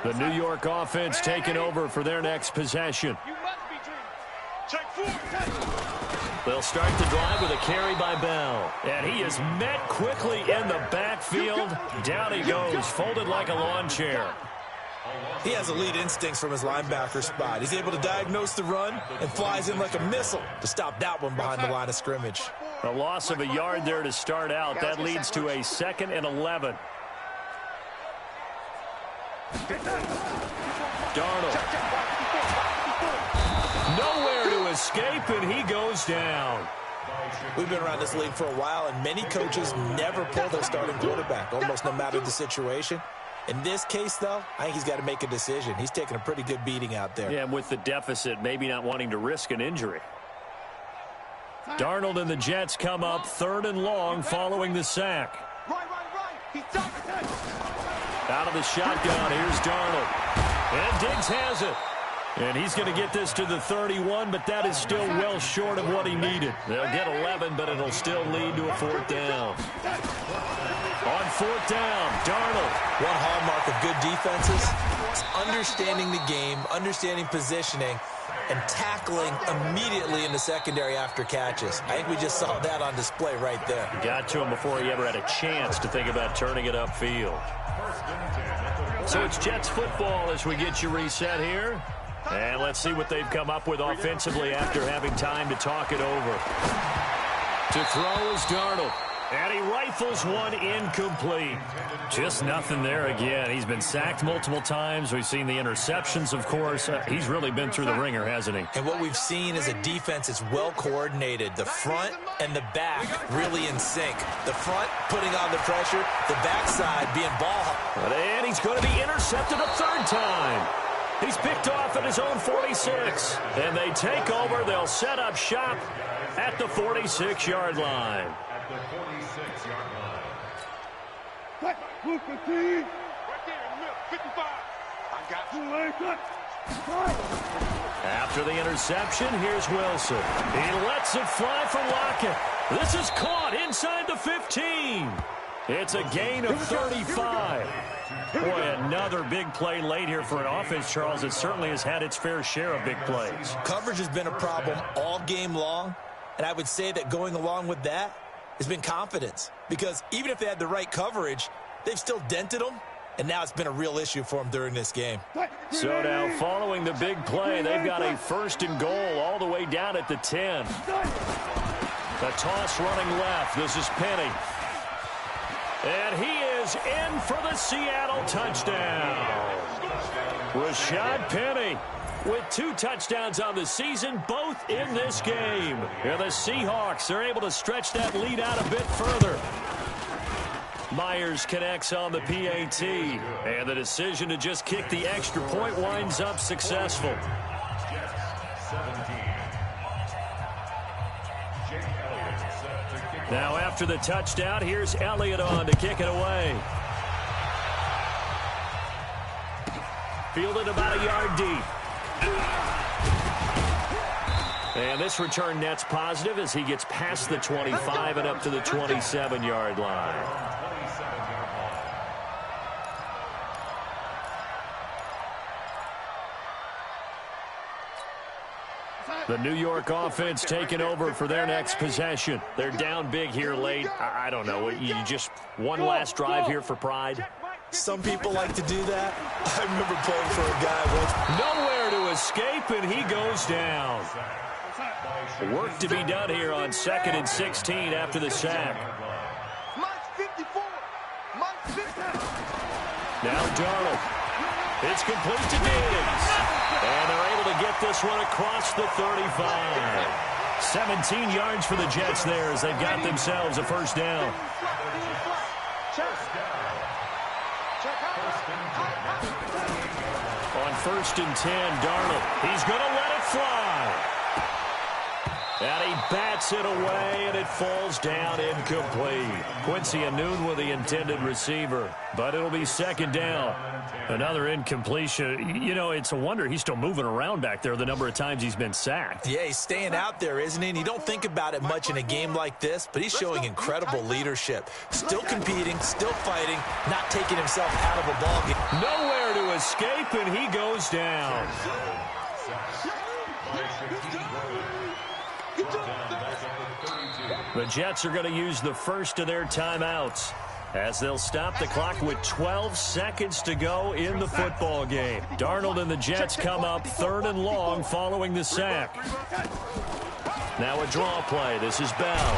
The New York offense taking over for their next possession. They'll start the drive with a carry by Bell. And he is met quickly in the backfield. Down he goes, folded like a lawn chair. He has elite instincts from his linebacker spot. He's able to diagnose the run and flies in like a missile to stop that one behind the line of scrimmage. A loss of a yard there to start out. That leads to a 2nd and 11. Darnold. Nowhere to escape, and he goes down. We've been around this league for a while, and many coaches never pull their starting quarterback, almost no matter the situation. In this case, though, I think he's got to make a decision. He's taking a pretty good beating out there. Yeah, and with the deficit, maybe not wanting to risk an injury. Darnold and the Jets come up 3rd and long following the sack. Out of the shotgun, here's Darnold. And Diggs has it. And he's going to get this to the 31, but that is still well short of what he needed. They'll get 11, but it'll still lead to a 4th down. On 4th down, Darnold. One hallmark of good defenses is understanding the game, understanding positioning, and tackling immediately in the secondary after catches. I think we just saw that on display right there. Got to him before he ever had a chance to think about turning it upfield. So it's Jets football as we get you reset here. And let's see what they've come up with offensively after having time to talk it over. To throw is Darnold. And he rifles one incomplete. Just nothing there again. He's been sacked multiple times. We've seen the interceptions, of course. He's really been through the ringer, hasn't he? And what we've seen is a defense that's well coordinated. The front and the back really in sync. The front putting on the pressure, the backside being ball. And he's going to be intercepted a 3rd time. He's picked off at his own 46. And they take over. They'll set up shop at the 46-yard line. At the 46-yard line. Right there in the middle, 55. I got you. After the interception, here's Wilson. He lets it fly for Lockett. This is caught inside the 15. It's a gain of 35. Boy, another big play late here for an offense, Charles. It certainly has had its fair share of big plays. Coverage has been a problem all game long, and I would say that going along with that has been confidence. Because even if they had the right coverage, they've still dented them, and now it's been a real issue for them during this game. So now, following the big play, they've got a 1st and goal all the way down at the 10. The toss running left. This is Penny. And he is in for the Seattle touchdown. Rashad Penny with 2 touchdowns on the season, both in this game. And the Seahawks are able to stretch that lead out a bit further. Myers connects on the PAT. And the decision to just kick the extra point winds up successful. Now after the touchdown, here's Elliott on to kick it away. Fielded about a yard deep. And this return net's positive as he gets past the 25 and up to the 27-yard line. The New York offense taking over for their next possession. They're down big here late. I don't know. You just one last drive here for pride. Some people like to do that. I remember playing for a guy once. Nowhere to escape, and he goes down. Work to be done here on 2nd and 16 after the sack. Mike's 54. Mike's 50. Now Darnold. It's complete to Diggs. And they're able to get this one across the 35. 17 yards for the Jets there as they've got themselves a first down. On 1st and 10, Darnold. He's going to let it fly. And he bats it away, and it falls down incomplete. Quincy Enunwa with the intended receiver, but it'll be 2nd down. Another incompletion. You know, it's a wonder he's still moving around back there the number of times he's been sacked. Yeah, he's staying out there, isn't he? And you don't think about it much in a game like this, but he's showing incredible leadership. Still competing, still fighting, not taking himself out of a ball game. Nowhere to escape, and he goes down. The Jets are going to use the first of their timeouts as they'll stop the clock with 12 seconds to go in the football game. Darnold and the Jets come up 3rd and long following the sack. Now a draw play. This is Bell.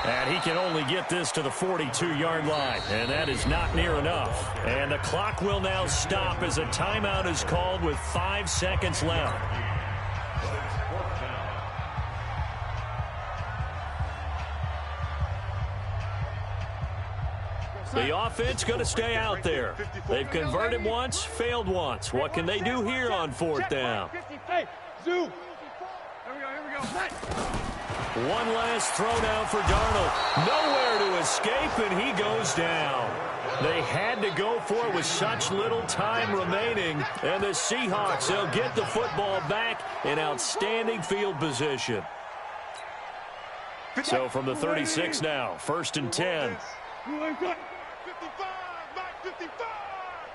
And he can only get this to the 42-yard line, and that is not near enough. And the clock will now stop as a timeout is called with 5 seconds left. The offense going to stay out there. They've converted once, failed once. What can they do here on 4th down? Hey, Zoo. Here we go. One last throw now for Darnold. Nowhere to escape, and he goes down. They had to go for it with such little time remaining. And the Seahawks, they'll get the football back in outstanding field position. So from the 36 now, 1st and 10. 55, Mike 55.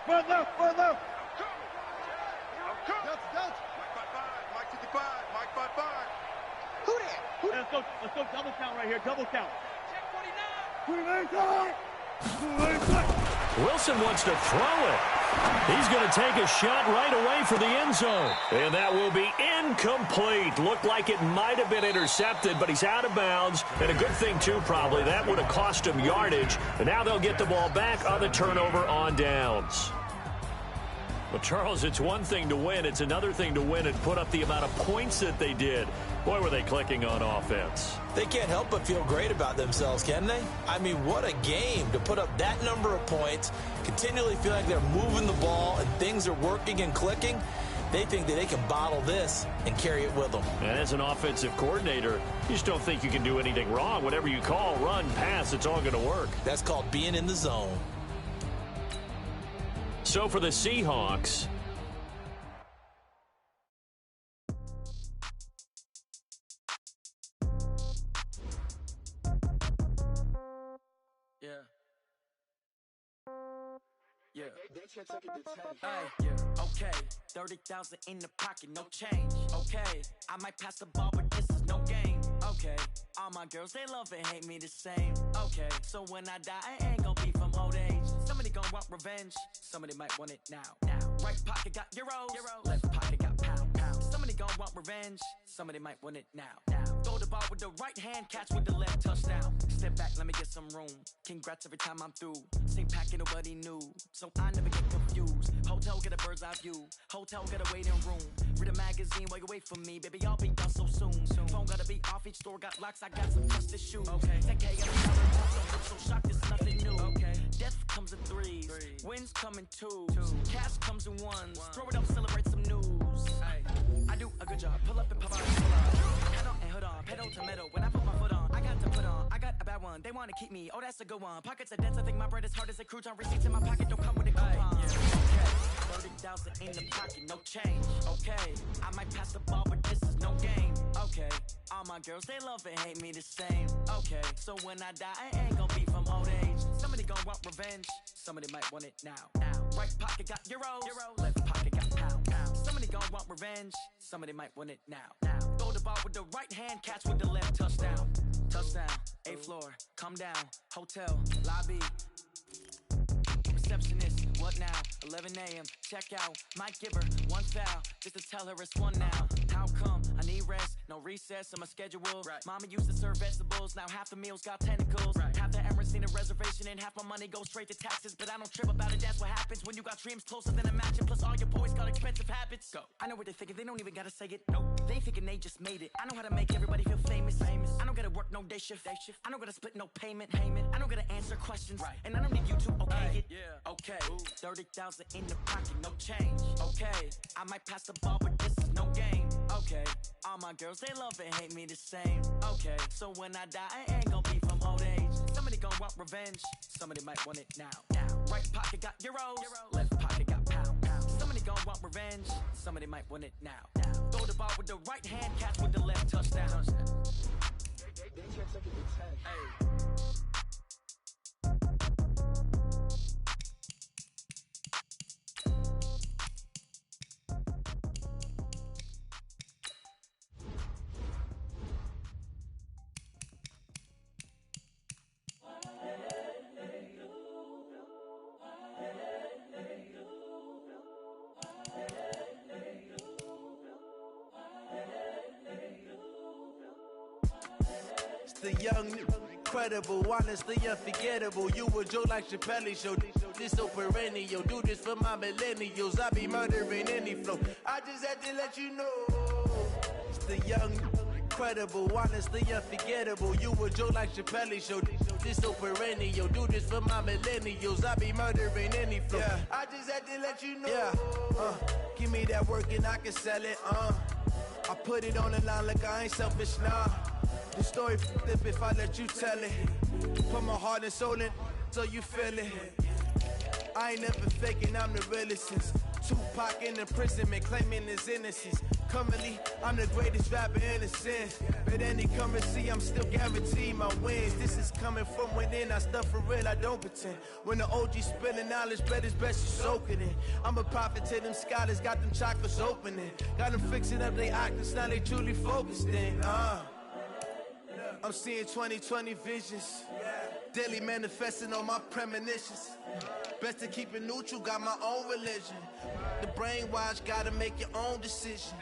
Right left. Mike 55, Mike 55. Who that? Let's go double count right here, double count. Check 49. Wilson wants to throw it. He's going to take a shot right away for the end zone. And that will be incomplete. Looked like it might have been intercepted, but he's out of bounds. And a good thing, too, probably. That would have cost him yardage. And now they'll get the ball back on the turnover on downs. Well, Charles, it's one thing to win. It's another thing to win and put up the amount of points that they did. Boy, were they clicking on offense. They can't help but feel great about themselves, can they? I mean, what a game to put up that number of points, continually feel like they're moving the ball and things are working and clicking. They think that they can bottle this and carry it with them. And as an offensive coordinator, you just don't think you can do anything wrong. Whatever you call, run, pass, it's all going to work. That's called being in the zone. So for the Seahawks, okay, 30,000 in the pocket, no change. Okay, I might pass the ball, but this is no game. Okay, all my girls, they love and hate me the same. Okay, so when I die, I ain't gonna be from old age. Somebody gonna want revenge, somebody might want it now. Right pocket got euros, left pocket got pound. Somebody gonna want revenge, somebody might want it now. Throw the ball with the right hand, catch with the left, touchdown. Step back, let me get some room. Congrats every time I'm through. Same packet, nobody knew, so I never get confused. Hotel get a bird's eye view, hotel get a waiting room. Read a magazine while you wait for me, baby, I'll be done so soon. Phone gotta be off, each store got locks, I got some trusted shoes. 10K and another so shocked, it's nothing new. Death comes in threes, wins come in twos, cash comes in ones. Throw it up, celebrate some news. I do a good job, pull up and pop out, pull up. Head on and hood on, pedal to metal. When I put my foot on, I got to put on. I got a bad one, they want to keep me, oh that's a good one. Pockets are dense, I think my bread is hard as a crouton. Receipts in my pocket don't come with a coupon. 30,000 in the pocket, no change. Okay, I might pass the ball, but this is no game. Okay, all my girls, they love and hate me the same. Okay, so when I die, I ain't gonna be from old age. Somebody gonna want revenge, somebody might want it now. Right pocket got euros, left pocket got pound. Somebody gonna want revenge, somebody might want it now. Throw the ball with the right hand, catch with the left, touchdown. Touchdown, 8th floor, come down, hotel, lobby. Receptionist, what now? 11 a.m., check out. Might give her one foul, just to tell her it's one now. How come? I need rest, no recess in my schedule. Mama used to serve vegetables, now half the meals got tentacles. Half the Emirates need a reservation and half my money goes straight to taxes. But I don't trip about it, that's what happens when you got dreams closer than a mansion. Plus all your boys got expensive habits. Go. I know what they're thinking, they don't even gotta say it. Nope. They thinking they just made it. I know how to make everybody feel famous. I don't gotta work no day shift. I don't gotta split no payment. I don't gotta answer questions. And I don't need you to okay it. Okay. 30,000 in the pocket, no change. Okay. I might pass the ball, but this is no game. Okay. All my girls, they love and hate me the same. Okay. So when I die, I ain't gonna be from old age. Somebody gonna want revenge. Somebody might want it now. Right pocket got euros. Left pocket got pounds. Somebody gonna want revenge. Somebody might want it now. Throw the ball with the right hand, catch with the left, touchdown. They can't take it to 10. Hey. The young, incredible, honestly unforgettable. You a joke like Chappelle Show. This so perennial. Do this for my millennials. I be murdering any flow. I just had to let you know. It's the young, incredible, honestly unforgettable. You a joke like Chappelle Show. This so perennial. Do this for my millennials. I be murdering any flow. Yeah. I just had to let you know. Yeah. Give me that work and I can sell it. I put it on the line like I ain't selfish, nah. The story flip if I let you tell it. Put my heart and soul in so you feel it. I ain't never faking, I'm the realest since Tupac in imprisonment, claiming his innocence. Currently, I'm the greatest rapper in a sense. But any currency, I'm still guaranteed my wins. This is coming from within, I stuff for real, I don't pretend. When the OG spilling knowledge, bet it's best you soak it in. I'm a prophet to them scholars, got them chakras opening. Got them fixing up they octaves, now they truly focused in. I'm seeing 2020 visions. Daily manifesting on my premonitions. Best to keep it neutral, got my own religion. The brainwash, gotta make your own decision.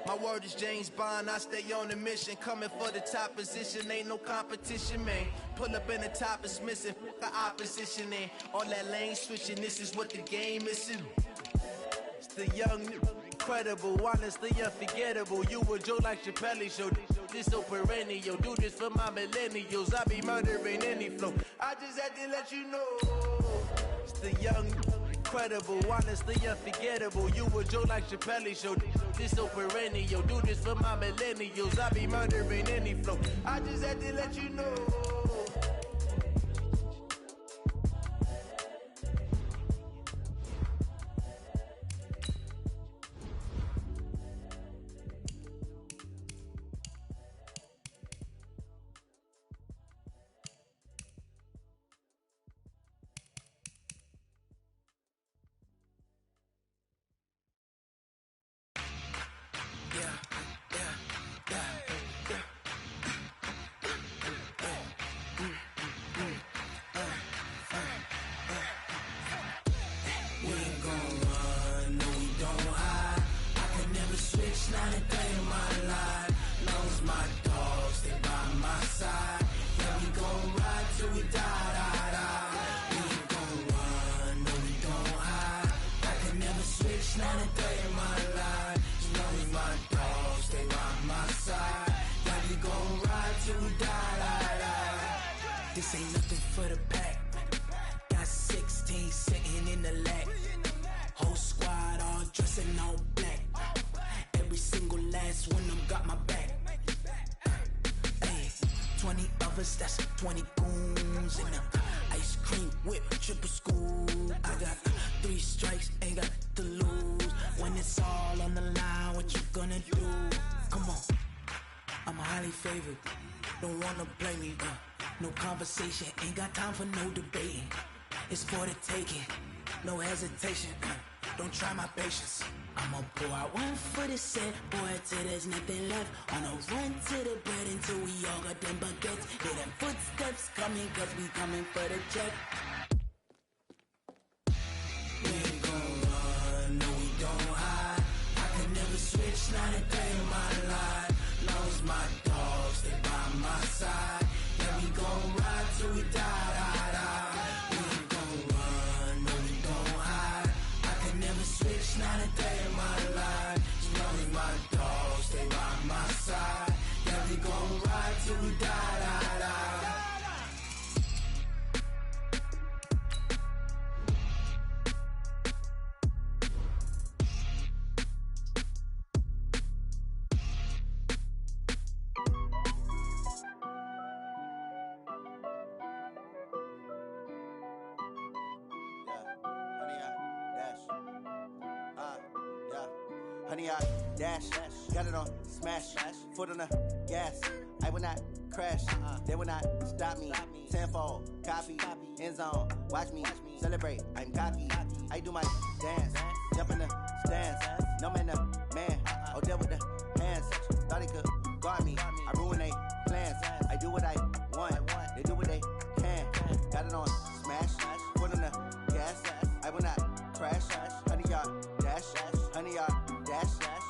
My word is James Bond, I stay on a mission. Coming for the top position, ain't no competition, man. Pull up in the top is missing, the opposition in. All that lane switching, this is what the game is. It's the young, incredible, honestly unforgettable. You a joke like Chappelle Show. This so perennial. Do this for my millennials. I be murdering any flow. I just had to let you know. It's the young, incredible, honestly unforgettable. You a joke like Chappelle Show. This so perennial. Do this for my millennials. I be murdering any flow. I just had to let you know. This ain't nothing for the pack. Got 16 sitting in the lap. Whole squad all dressing all black. Every single last one of them got my back. Hey, 20 of us, that's 20 goons in them. Ice cream whip, triple school. I got 3 strikes, ain't got to lose. When it's all on the line, what you gonna do? Come on, I'm highly favored. Don't wanna blame me, no conversation, ain't got time for no debating. It's for the taking, no hesitation. Don't try my patience. I'ma pour out one for the set, boy, till there's nothing left. On a run to the bed until we all got them baguettes. Hear them footsteps coming, cause we coming for the check. We ain't gon' run, no we don't hide. I could never switch, not a day in my life. 100-yard dash. Got it on smash. Foot on the gas. I will not crash. They will not stop me. Tenfold, copy, end zone. Watch me celebrate. I'm cocky. I do my dance. Jump in the stands. No man, the man. Odell with the hands. Thought he could guard me. I ruin they plans. I do what I want. They do what they can. Got it on smash. Foot on the gas. I will not crash. 100-yard dash. 100-yard dash.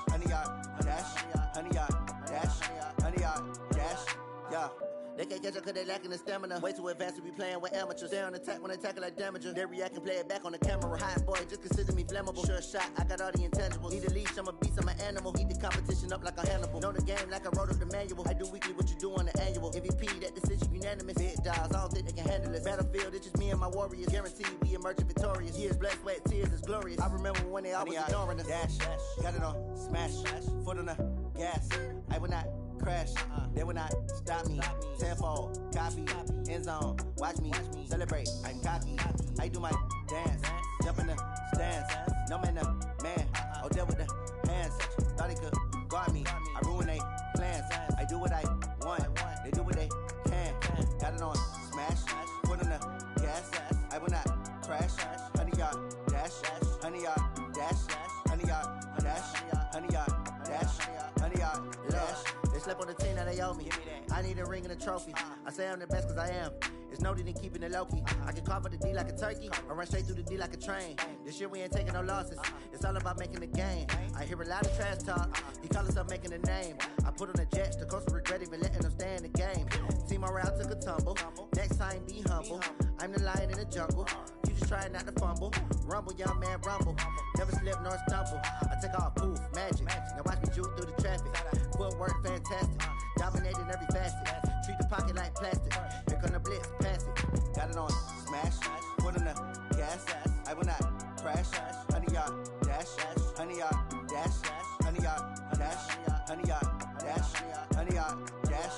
100-yard dash. 100-yard dash. 100-yard dash. Yeah. They can't catch up cause they lacking the stamina. Way too advanced to be playing with amateurs. They on attack when they tackle like damager. They react and play it back on the camera. Hot boy, just consider me flammable. Sure shot, I got all the intangibles. Need a leash, I'm a beast, I'm an animal. Heat the competition up like a Hannibal. Know the game like I wrote up the manual. I do weekly what you do on the annual. MVP, that decision unanimous. Big dogs, I don't think they can handle it. Battlefield, it's just me and my warriors. Guaranteed we emerging victorious. Years, blood, sweat, tears, is glorious. I remember when they always ignoring us. Dash, got it on smash. Foot on the gas. I will not crash. They will not stop me. Tenfold, copy, end zone. Watch me celebrate. I'm cocky. I do my dance. Jump in the stands. No man, the man. Odell with the hands. Thought he could guard me. I ruin they plans. I do what I want. They do what they can. Got it on smash. Foot on the gas. I will not crash. 100-yard dash. 100-yard dash. 100-yard dash. 100-yard dash. 100-yard dash. They slept on the team, now they owe me. I need a ring and a trophy. I say I'm the best cause I am. It's noted in keeping it low-key. I can carve up the D like a turkey, or run straight through the D like a train. This year we ain't taking no losses. It's all about making the game. I hear a lot of trash talk. He call himself making a name. I put on the Jets, the coach will regret even letting them stay in the game. Team around took a tumble. Next time be humble. I'm the lion in the jungle. You just try not to fumble. Rumble, young man, rumble. Never slip nor stumble. I take off, poof, magic. Now watch me juke through the traffic. Footwork fantastic. Dominating every facet. Treat the pocket like plastic. Here come the blitz, pass it. Got it on smash. Foot on the gas. I will not crash. 100-yard dash. 100-yard dash. 100-yard dash. 100-yard dash. 100-yard dash.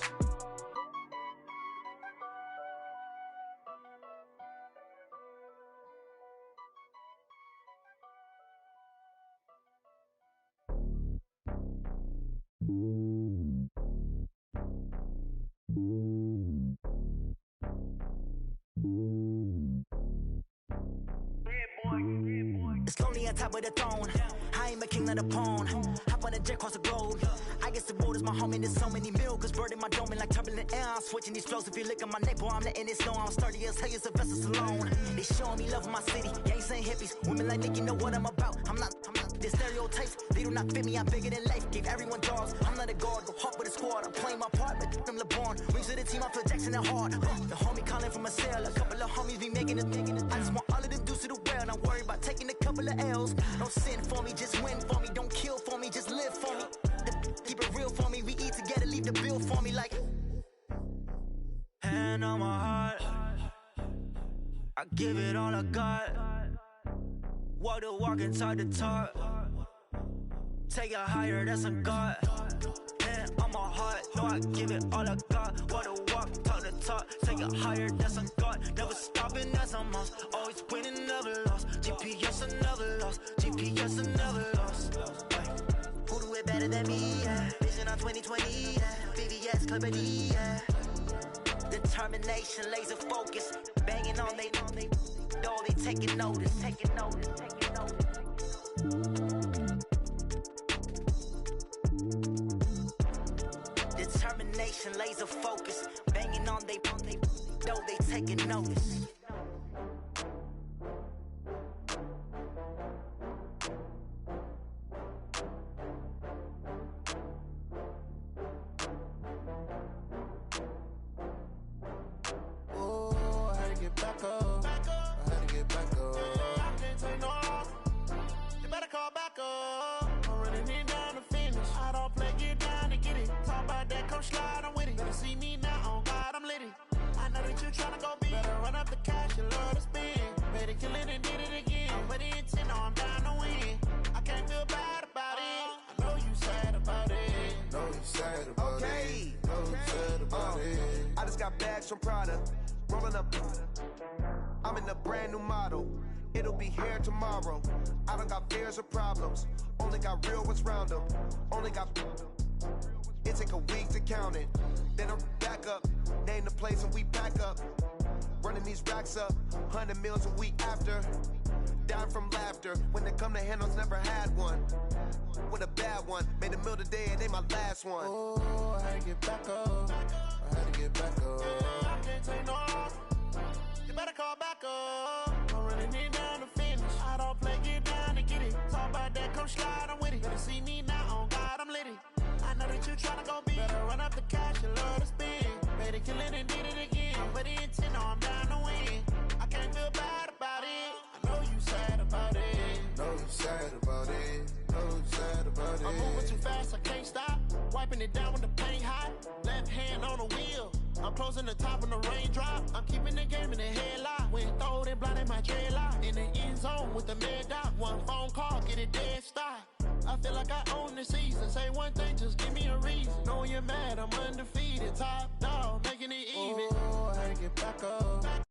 It's lonely on top of the throne. I ain't a king, not a pawn. Hop on a jet across the globe. I guess the road is my home and there's so many milkers birding my dome like turbulent air. I'm switching these flows. If you look at my neck, boy, I'm letting it snow. I'm sturdy as hell, as Sylvester Stallone. They showing me love in my city. Gangsta and hippies, women like Nick, you know what I'm about. I'm not the stereotypes. They do not fit me. I'm bigger than life. Gave everyone dogs. I'm not a guard. Go hard with a squad. I'm playing my part, but I'm LeBron. Rings to the team. I feel Jackson and hard. The homie calling from a cell. A couple of homies be making it. I just want all of them dudes to the well. Not worry about taking a couple of L's. Don't sin for me, just win for me. Don't kill for me, just live for me. Keep it real for me. We eat together, leave the bill for me like. Hand on my heart, I give it all I got. Walk the walk and talk the talk. Take it higher, that's a God. Hand on my heart, no, I give it all I got. Walk the walk, talk the talk. Take it higher, that's a God. Never stopping, that's a must. Always winning, never lost. GPS, I never lost. GPS, I never lost. Who do it better than me? Yeah. Vision on 2020. Yeah. VVS, Clippity. Yeah. Determination, laser focus. Banging on they, though they taking notice. Taking notice. Taking notice. Determination, laser focus. Banging on they, though they taking notice. From Prada, rolling up. I'm in a brand new model. It'll be here tomorrow. I don't one got fears or problems. Only got real ones round them. Only got... It take a week to count it. Then I'm back up. Name the place and we back up. Running these racks up. 100 meals a week after. Dying from laughter. When they come to handles, never had one. With a bad one. Made a meal today and they my last one. Oh, I had to get back up. I had to get back up. Yeah, I can't take no loss. You better call back up. I'm running it down to finish. I don't play, get down to get it. Talk about that, come slide, I'm with it. Better see me now, on God, I'm litty. I know that you tryna go big. Better run up the cash, you love to spend. Better kill it and did it again. I put it in 10, no, I'm down to win. I can't feel bad about it. I know you sad about it. Know you sad about it. Know you sad about it. I'm moving too fast, I can't stop. Wiping it down with the paint hot. Left hand on the wheel. I'm closing the top on the raindrop. I'm keeping the game in the headlock. When throwed and blinded my dreadlock. In the end zone with the mad dot. One phone call, get it dead stop. I feel like I own the season. Say one thing, just give me a reason. Knowing you're mad, I'm undefeated. Top dog, making it even. Oh, I had to get back up.